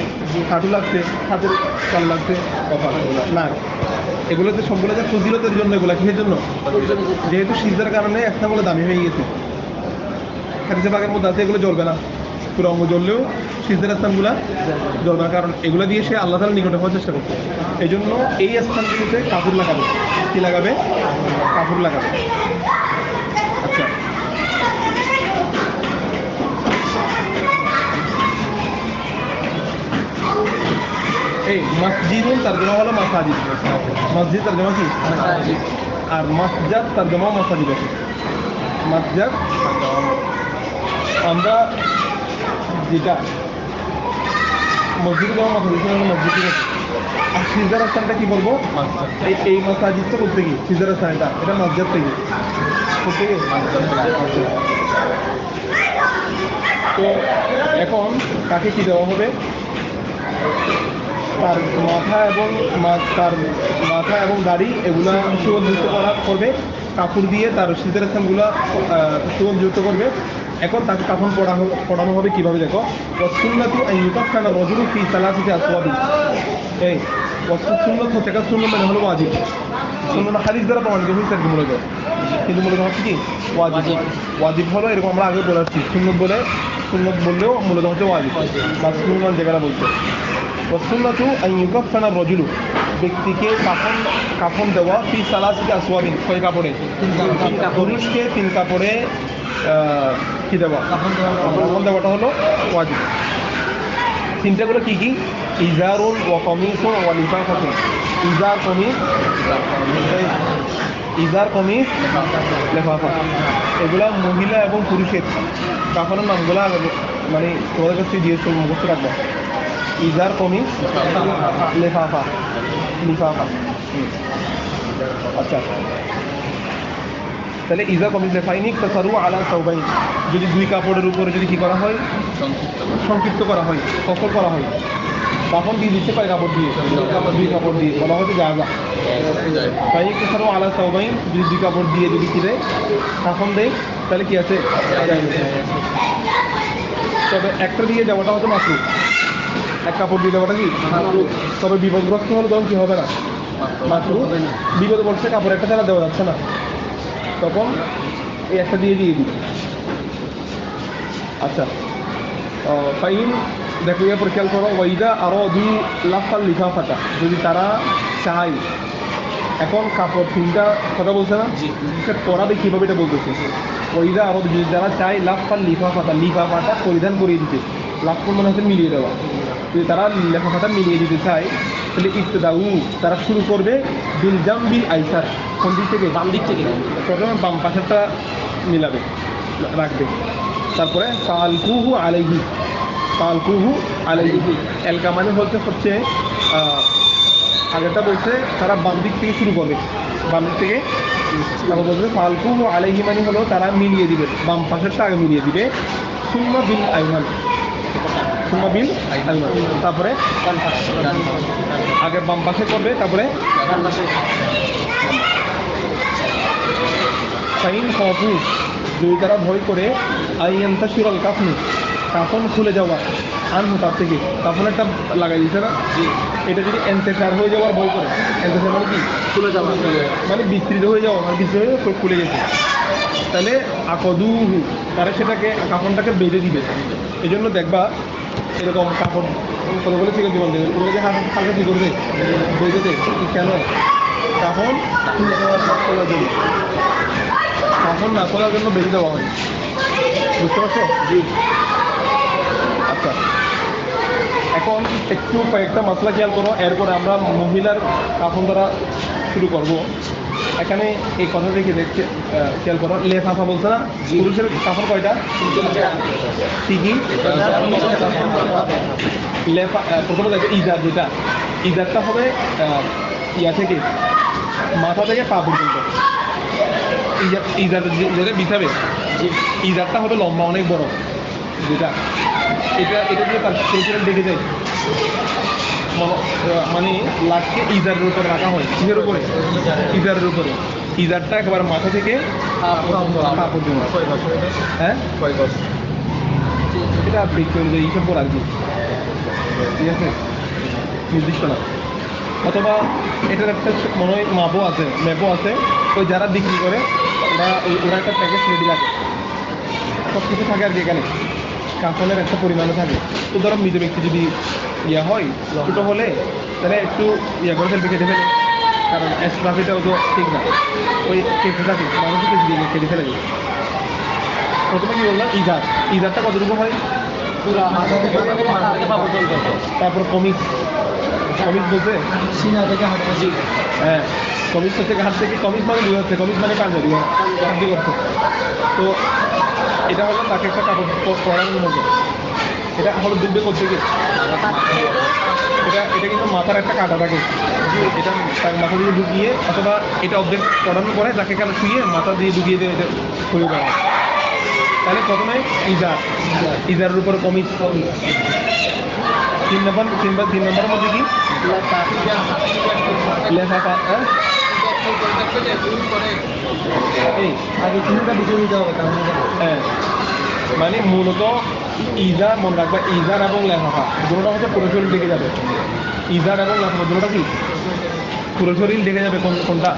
হাঁটু লাগছে, হাতের তালু লাগছে, কপাল, নাক, এগুলোতে সবগুলো যে ফজিলতের জন্য, এগুলো কিসের জন্য? যেহেতু সিজদার কারণে স্থানগুলো দামি হয়ে গেছে। হাদিসে পাকের মধ্যে আছে এগুলো জ্বলবে না, পুরো অঙ্গ জ্বললেও সিজদার স্থানগুলো জ্বলবে না, কারণ এগুলো দিয়ে সে আল্লাহ তাআলার নিকটে হওয়ার চেষ্টা করছে। এই জন্য এই স্থানগুলোতে কাপড় লাগাবে। কি লাগাবে? কাপড় লাগাবে। আচ্ছা, এই মসজিদুন তর্জমা হলো মাসাজিদ। মসজিদ তর্জমা কি? আর মাসজাদ তর্জমা মাসাজিদ আছে। মাসজাদ আমরা যেটা মসজিদ যেমন মাসাজিদ হলো মসজিদ, ঠিক আছে। আর সিজদার স্থানটা কি বলবো? এই মাসাজিদটা করতে কি সিজদার স্থানটা, এটা মসজিদ থেকে করতে গিয়ে। তো এখন তাকে কি দেওয়া হবে? তার মাথা এবং দাড়ি এগুলা সুগন্ধযুক্ত করবে, কাপড় দিয়ে তার সিজদার স্থানগুলো সুগন্ধযুক্ত করবে। এখন তাকে কাফন পড়ানো হবে কিভাবে? দেখো, ওয়াসুন্নাতু আন ইউকাফফানা রাজুলু ফি সালাসিতি আসওয়াবি। এই সুন্নাত হচ্ছে, সুন্নাত মানে হলো ওয়াজিব। সুন্নাত হাদিস দ্বারা প্রমাণিত হয়েছে আর কি মূলত, কিন্তু মূলত হচ্ছে কি ওয়াজিব। ওয়াজিব হলো এরকম, আমরা আগে বলে আসছি, সুন্নত বললেও মূলত হচ্ছে ওয়াজিব বা সুন্নাত যেটা বলছে। ওয়াসুন্নাতু আন ইউকাফফানা রাজুলু, ব্যক্তিকে কাফন দেওয়া ফি সালাসিতি আসওয়াবিন, কয় কাপড়ে? পুরুষকে 3 কাপড়ে কি দেওয়া? কাফন দেওয়াটা হলো ওয়াজিব। 3টাগুলো কি কি? ইজারুন ওয়া কামিসুন ওয়া লিফাফাতুন। ইজার, কমিস, লেফাফা, এগুলা মহিলা এবং পুরুষের কাফনের নামগুলা মানে তোমাদের কাছে দিয়েছে, মুখস্থ রাখবো। ইজার, কমিস, লিফাফা। আচ্ছা, তাহলে ইজা কমিস লেফাইনি তাসারু আলা সাওবাইন, যদি 2 কাপড়ের উপরে যদি কি করা হয়? সংক্ষিপ্ত করা হয়, সফল করা হয়। কাপড় দিয়ে দিচ্ছে কয় কাপড় দিয়ে? 2 কাপড় দিয়ে, বলা হচ্ছে জায়গা। তাই তাসারু আলা সাওবাইন, যদি 2 কাপড় দিয়ে যদি কি দেয়, কাফন দেয়, তাহলে কি আছে? তবে একটা দিয়ে দেওয়াটা হচ্ছে মাকরুহ। 1 কাপড় দিয়ে দেওয়াটা কি? তবে বিপদগ্রস্ত হলে তখন কি হবে না? মাকরুহ। বিপদে পড়ছে, কাপড় একটা ছাড়া দেওয়া যাচ্ছে না, তখন এই একটা দিয়ে দিবি। আচ্ছা, ফাইন, দেখো এরপর খেয়াল করো, ওয়াইদা আরো 2 লাফাল লিফাফাটা, যদি তারা চায়। এখন কাপড় 3টা কথা বলছে না, পরাবে কীভাবে এটা বলতেছে। ওইদা আরো যদি যারা চায় লাফাল লিফাফাটা পরিধান করিয়ে দিতে, লাফাল মনে হচ্ছে মিলিয়ে দেওয়া, যদি তারা লেফাফাটা মিলিয়ে দিতে চায়, তাহলে ইবতিদাউ, তারা শুরু করবে বিল জামবিল আইসার, কোন দিক থেকে? বাম দিক থেকে। প্রথমে বাম পাশেরটা মিলাবে, রাখবে, তারপরে ফালকুহু আলাইহি। এলকা মানে হচ্ছে আগেরটা বলছে তারা বাম দিক থেকে শুরু করবে, বাম দিক থেকে তারপর বলছে ফালকুহু আলাইহি মানে হলো তারা মিলিয়ে দিবে, বাম পাশেরটা আগে মিলিয়ে দিবে। সুম্মা বিল আইমান, তারপরে আগে বাম পাশে করবে, তারপরে ফাইন খাফু, যদি তারা ভয় করে আইয়ান্তাশিরাল কাফনি, কাফন খুলে যাওয়া, আনহু তার থেকে, কাফন একটা লাগাই দিচ্ছে না, এটা যদি এন্তেসার হয়ে যাওয়ার ভয় করে, এন্তেসার মানে কি? খুলে যাওয়া, মানে বিস্তৃত হয়ে যাওয়া, মানে বিস্তৃত হয়ে খুলে গেছে, তাহলে আকদুহু, তারা সেটাকে কাফনটাকে বেঁধে দিবে। এই জন্য দেখবা এরকম কাপড় কতগুলো থেকে জীবন দেবে ওগুলোকে হালকা কি করবে বইতে কেন কাফন খোলার জন্য কাফন না খোলার জন্য বেঁধে দেওয়া হয় বুঝতে পারছো জি আচ্ছা এখন একটু কয়েকটা মশলা খেয়াল করো এরপরে আমরা মহিলার কাফন দ্বারা শুরু করব এখানে এই কথা দেখে দেখছে খেয়াল করো লেফাফা বলছে না পুরুষের কাফন কয়টা ঠিকই লেফা প্রথমে দেখো ইজার যেটা ইজারটা হবে ইয়া থেকে মাথা থেকে পা পর্যন্ত ইজার যেটা বিছাবে ইজারটা হবে লম্বা অনেক বড় যেটা এটা দিয়ে তার শরীরে দেখে যায় মানে লাশকে ইজারের উপরে রাখা হয় কিসের উপরে ইজারের উপরে ইজারটা একেবারে মাথা থেকে পা পর্যন্ত হ্যাঁ এটা ব্যক্তি অনুযায়ী হিসাব করে আর কি ঠিক আছে নির্দিষ্ট না অথবা এটার একটা মনে হয় ম্যাপও আছে ওই যারা বিক্রি করে ওরা একটা প্যাকেজ রেডি রাখে সব কিছু থাকে আর কি এখানে কাফনের একটা পরিমাণে থাকে তো ধরো মৃত ব্যক্তি যদি ইয়া হয় ছোটো হলে তাহলে একটু ইয়া করে ফেলবে কেটে ফেলে কারণ এক্সট্রাফিটাও তো ঠিক না ওই কেটে থাকে মানুষকে কেটে ফেলে যায় প্রথমে কি বললাম ইজারটা কতটুকু হয় তারপর কমিজ বলছে হ্যাঁ কমিজ হচ্ছে হাত থেকে কমিজ মানে দুই হচ্ছে কমিজ মানে পাঞ্জাবি হাতি করছে তো এটা হলো তাকে একটা কাপড় পরানোর মতো এটা হলো ডুববে করতে গিয়ে এটা কিন্তু মাথার একটা কাটা থাকে এটা তার মাথা দিয়ে ঢুকিয়ে অথবা এটা অর্ধেক পড়ানোর পরে যাকে কালো শুয়ে মাথা দিয়ে ঢুকিয়ে দিয়ে এটা শুরু করা হয় তাহলে প্রথমে ইজারের উপর কমিজ তিন নম্বরের মধ্যে কি লেফাফা এই আগে চিন্তা বিষয় নিতে হবে হ্যাঁ মানে মূলত ইজার মনে রাখবা ইজার এবং লেফাফা দুটোটা হচ্ছে পুরো শরীর দেখে যাবে ইজার এবং লেফাফা দুটোটা কি পুরো শরীর দেখে যাবে কোনটা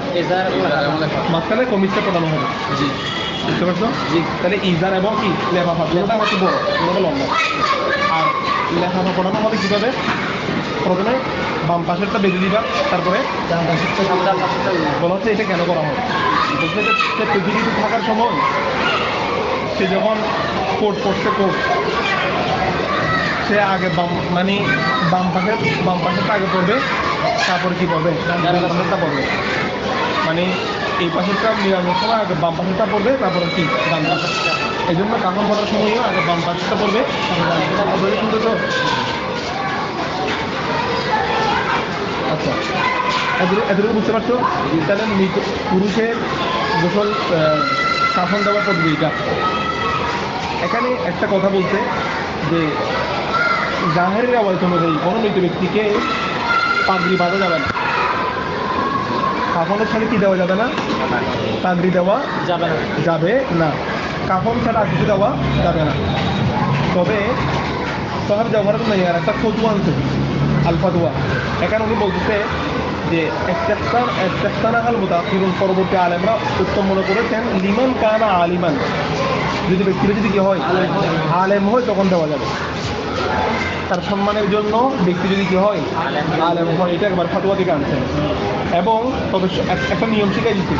মাঝখানে কমিজটা পড়ানো হবে জি বুঝতে পারছো জি তাহলে ইজার এবং কি লেফাফা দুটোটা হচ্ছে বড় দুটোটা লম্বা আর লেফাফা পড়ানো হবে কীভাবে প্রথমে বাম পাশেরটা বেঁধে দিবা তারপরে বলা হচ্ছে এটা কেন করা হয় বলছে যে পৃথিবীতে থাকার সময় সে যখন কোট পড়ছে সে আগে বাম পাশেরটা আগে পড়বে তারপরে কি পড়বে ডান পাশেরটা পড়বে মানে এই পাশেরটা মিলানোর সময় আগে বাম পাশেরটা পড়বে তারপরে কি ডান পাশেরটা এই জন্য কাপড় পড়ার সময়ও আগে বাম পাশেরটা পড়বে তারপরে কিন্তু তো আচ্ছা এতটুকু বুঝতে পারছো তাহলে পুরুষের গোসল কাফন দেওয়ার পদ্ধতিটা এখানে একটা কথা বলছে যে জাহেরের আওয়াজ অনুযায়ী কোনো মৃত ব্যক্তিকে পাগড়ি বাঁধা যাবে না কাফনের ছাড়া কি দেওয়া যাবে না পাগড়ি দেওয়া যাবে না কাফন ছাড়া আর কিছু দেওয়া যাবে না তবে সাহাব ব্যবহার নেই আর একটা ফতুয়া আনছে আলফাদুয়া এখানে উনি বলতেছে যে একটাল মুতাআখিরুন পরবর্তী আলেমরা উত্তম মনে করেছেন লিমান কানা আলিমান যদি ব্যক্তিরা যদি কি হয় আলেম হয় তখন দেওয়া যাবে তার সম্মানের জন্য ব্যক্তি যদি কি হয় আলেম হয় এটা একবার ফতোয়া থেকে আনছেন এবং তবে একটা নিয়ম শিখাই দিচ্ছি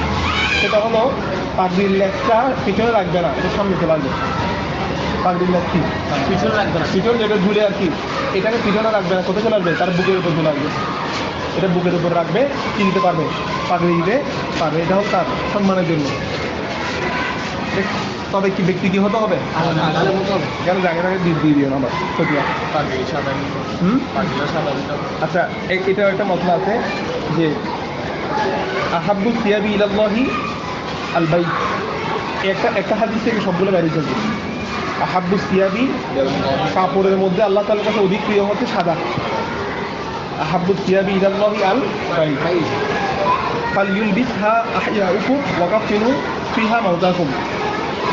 সেটা হলো পাগড়ির লেজটা পিছনে রাখবে না এটা সামনে চলে আসবে পাগড়ির লেজ কি পিছনে রাখবে না পিছনে যেটা ঝুলে আর কি এটাকে পিছনে রাখবে না কোথায় চলে আসবে তার বুকের উপর চলে আসবে এটা বুকের উপর রাখবে কি দিতে পারবে পাগড়ি দিতে পারবে এটা হোক তার সম্মানের জন্য তবে কি ব্যক্তি কি হতে হবে কেন জায়গাটাকে দিয়ে দিও না আবার ফতুয়া আচ্ছা এটা একটা মশলা আছে যে আহাব্বু সিয়াবি ইলাল্লাহি আল বাইত একটা হাদিস থেকে সবগুলো বেরিয়ে চলছে আহাব্বু সিয়াবি কাপড়ের মধ্যে আল্লাহ তাআলার কাছে অধিক প্রিয় হচ্ছে সাদা আহাব্বু সিয়াবি ইলাল্লাহি আল বাইত ফালইউলবিসহা আহইয়াউকুম ওয়া কাফিনু ফিহা মাউতাকুম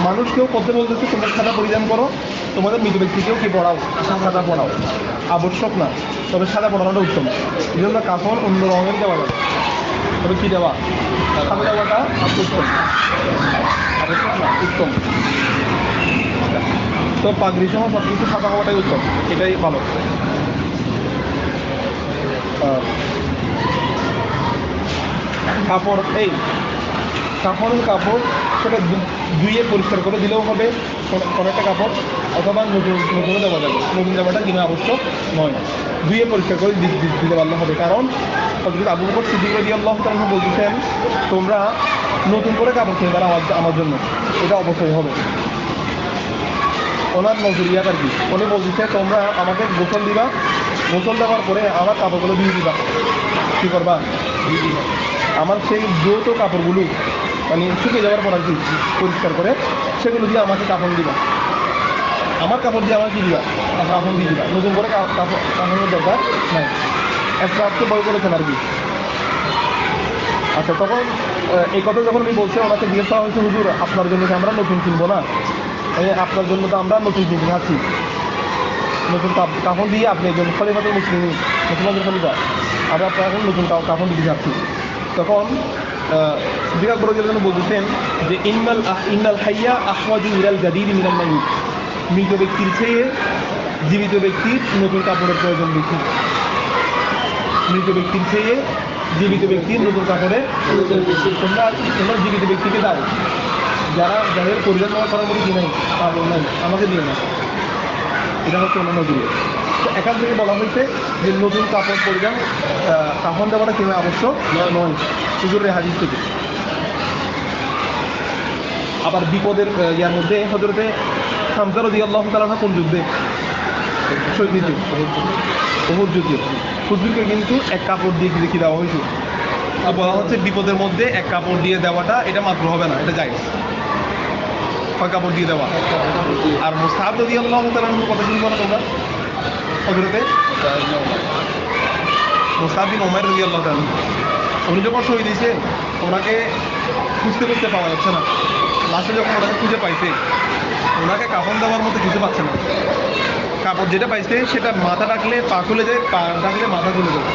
মানুষকেও করতে বলতেছে তোমরা সাদা পরিধান করো তোমাদের মৃত ব্যক্তিকেও কি পড়াও সাদা পড়াও আবশ্যক না তবে সাদা পড়ানোটা উত্তম এই জন্য কাপড় অন্য রঙের দেওয়া যাবে তবে কী দেওয়া সাদা দেওয়াটা উত্তম আবশ্যক না উত্তম তো পাগড়ি সহ সব কিছু সাদা হওয়াটাই উত্তম, এটাই ভালো। কাপড় কাপড়ের কাপড় সেটা ধুয়ে পরিষ্কার করে দিলেও হবে কোনো একটা কাপড়, অথবা নতুনও দেওয়া যাবে। নতুন দেওয়াটা কিনা আবশ্যক নয়, ধুয়ে পরিষ্কার করে দিতে পারলে হবে। কারণ হযরত আবু বকর সিদ্দিক রাদিয়াল্লাহু তাআলা বলতেছেন, তোমরা নতুন করে কাপড় কিনে দাও আমার জন্য, এটা অবশ্যই হবে। ওনার নজরিয়াত আর কি, উনি বলতেছে তোমরা আমাকে গোসল দিবা, গোসল দেওয়ার পরে আমার কাপড়গুলো দিয়ে দিবা। কী করবা? আমার সেই দ্রুত কাপড়গুলো মানে শুকিয়ে যাওয়ার পর আর কি পরিষ্কার করে সেগুলো দিয়ে আমাকে কাপড় দিবা। আমার কাপড় দিয়ে আমাকে কী দিবা? কাপড় দিয়ে দিবা। নতুন করে কাপড়ের দরকার নাই। একটা আপনি বই করেছেন আর কি। আচ্ছা, তখন এই কথা যখন আমি বলছি, ওনাকে জিজ্ঞেস করা হয়েছে, হুজুর আপনার জন্য তো আমরা নতুন কিনবো না, আপনার জন্য তো আমরা নতুন কিনতে যাচ্ছি, নতুন কাপড় দিয়ে আপনি একজন খলিফাতুল মুসলমানদের খলিফা, আমরা আপনার এখন নতুন কাপড় দিতে যাচ্ছি। তখন সিদ্দিক আকবর রাদিয়াল্লাহু আনহু বলতেছেন যে ইন্নাল হাইয়া আহওয়াজু ইলাল জাদীদ মিনাল মাইয়িত, মৃত ব্যক্তির চেয়ে জীবিত ব্যক্তির নতুন কাপড়ের প্রয়োজন বেশি। মৃত ব্যক্তির চেয়ে জীবিত ব্যক্তির নতুন কাপড়ের প্রয়োজন বেশি। তোমরা জীবিত ব্যক্তিকে দাও, যাদের পরিধান করার মতো কি নাই, কাপড় নাই, আমাকে দিয়ে না। এটা হচ্ছে অন্য নজরিয়া। তো এখান থেকে বলা হয়েছে যে নতুন কাপড় পরিধান কাফন দেওয়াটা কিংবা আবশ্যক নয়, হুজুরের হাদিস থেকে। আবার বিপদের ইয়ার মধ্যে হযরতে হামজা রাদিয়াল্লাহু তাআলা কোন যুদ্ধে শহীদ হয়েছে? উহুদ যুদ্ধে। হুজুরকে কিন্তু এক কাপড় দিয়ে কি দেওয়া হয়েছে। বলা হচ্ছে বিপদের মধ্যে এক কাপড় দিয়ে দেওয়াটা এটা মাত্র হবে না, এটা জায়েজ। কাপড় দিয়ে দেওয়া। আর মুসআব রাদিয়াল্লাহু তাআলার কথা শুনবো না তোমরা? হযরতে মুসআব বিন উমাইর রাদিয়াল্লাহু তাআলা, উনি যখন শহীদ হয়েছে ওনাকে খুঁজতে পাওয়া যাচ্ছে না। লাস্টে যখন ওনাকে খুঁজে পাইছে, ওনাকে কাফন দেওয়ার মতো কিছু পাচ্ছে না। কাপড় যেটা পাইছে সেটা মাথা ডাকলে পা খুলে যায়, পা ডাকলে মাথা খুলে যায়।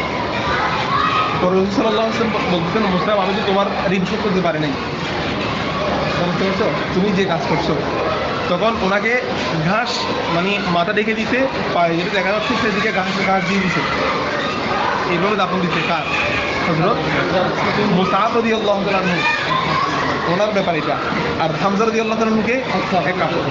তো রাসূল সাল্লাল্লাহু আলাইহি ওয়াসাল্লাম বলতেছেন, মুসআব আমি তো তোমার ঋণ শোধ করতে পারি নাই, বুঝতে পারছো তুমি যে কাজ করছো। তখন ওনাকে ঘাস মানে মাথা ডেকে দিতে, পায়ে যেটা দেখা যাচ্ছে সেদিকে ঘাস দিয়ে দিছে, এইভাবে দাফন দিতে। কার? হযরত মুসআব রাদিয়াল্লাহু তাআলা আনহু, ওনার ব্যাপার এটা। আর হামজা রাদিয়াল্লাহু তাআলা আনহুকে এক কাপড়।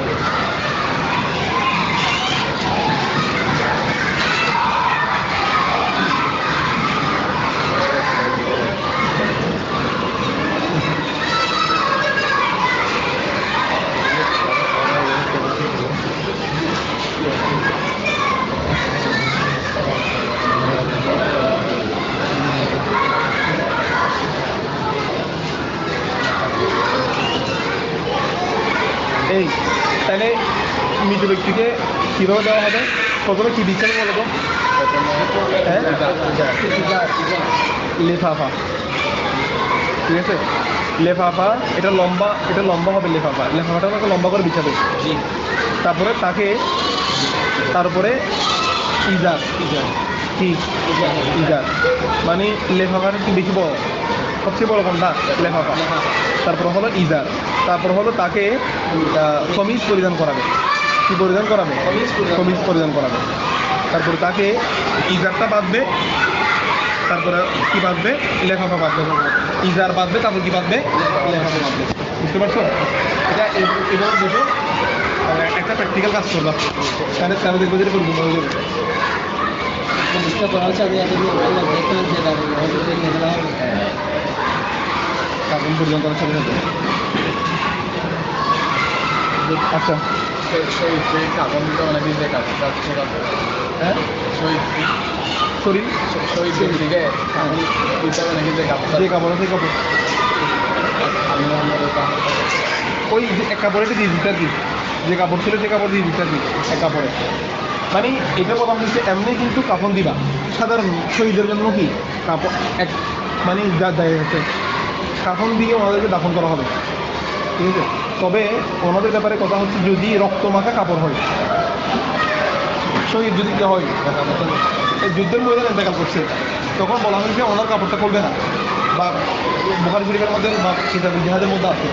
এই তাহলে মৃত ব্যক্তিকে কীভাবে দেওয়া হবে? প্রথমে কী দিচ্ছেন বলো তো? হ্যাঁ, লেফাফা। ঠিক আছে, লেফাফা এটা লম্বা হবে। লেফাফাটা আমাকে লম্বা করে বিছাবে। তারপরে তার উপরে ইজার কি ইজার মানে লেফাফাটা কি বেশি বড়, সবচেয়ে বড় কোনটা? লেফাফা। তারপর হলো ইজার, তারপর হলো তাকে কমিজ পরিধান করাবে। কি পরিধান করাবে? কমিজ পরিধান করাবে। তারপরে তাকে ইজারটা বাঁধবে, তারপরে কি বাঁধবে? লেফাফা বাঁধবে। ইজার বাঁধবে, তারপর কি বাঁধবে? লেফাফা বাঁধবে। বুঝতে পারছো? এটা এবার বুঝো, একটা প্র্যাকটিক্যাল কাজ করবা, তাহলে দেখবো যেটা পরিপূর্ণ হয়ে যাবে। কাপড় পরিধান করার সাথে সাথে আচ্ছা হ্যাঁ, শরীর যে কাপড় আছে কাপড় ওই এক কাপড়ে দিয়ে দিতে আর কি, যে কাপড় ছিল সে কাপড় দিয়ে দিতে আর কি এক কাপড়ে। মানে এটা কথা হচ্ছে এমনি কিন্তু কাপড় দিবা সাধারণ শহীদের জন্য কি কাপড় এক মানে যা দাঁড়িয়ে গেছে কাফন দিয়ে ওনাদেরকে দাফন করা হবে। ঠিক আছে, তবে ওনাদের ব্যাপারে কথা হচ্ছে যদি রক্তমাখা কাপড় হয়, শহীদ যদি হয় এই যুদ্ধের ময়দানে ইন্তেকাল করছে, তখন বলা হয়েছে ওনার কাপড়টা খুলবে না, বা বুখারী শরীফের মধ্যে বা কিতাবুল জিহাদের মধ্যে আছে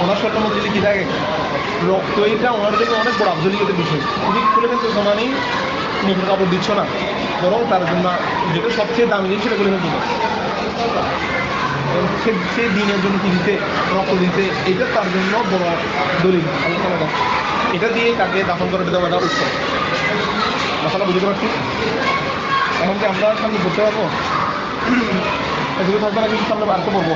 ওনার শরীরের মধ্যে যদি কি থাকে রক্ত, এটা ওনার জন্য অনেক বড় আফজলিয়তের বিষয়। তুমি খুলে ফেলতে জমানি নতুন কাপড় দিচ্ছ না, বরং তার জন্য যেটা সবচেয়ে দামি জিনিস সেটা খুলে ফেলতে হবে। সে দিনের জন্য কি দিতে, রক্ত দিতে, এটা তার জন্য বড় দলিল আল্লাহ তাআলা। এটা দিয়ে তাকে দাফন করে দেওয়া উৎসব। মশালা বুঝতে পারছি। এখন কি আমরা সামনে করতে পারবো? এগুলো থাকবে না, কিন্তু সামনে বার করবো।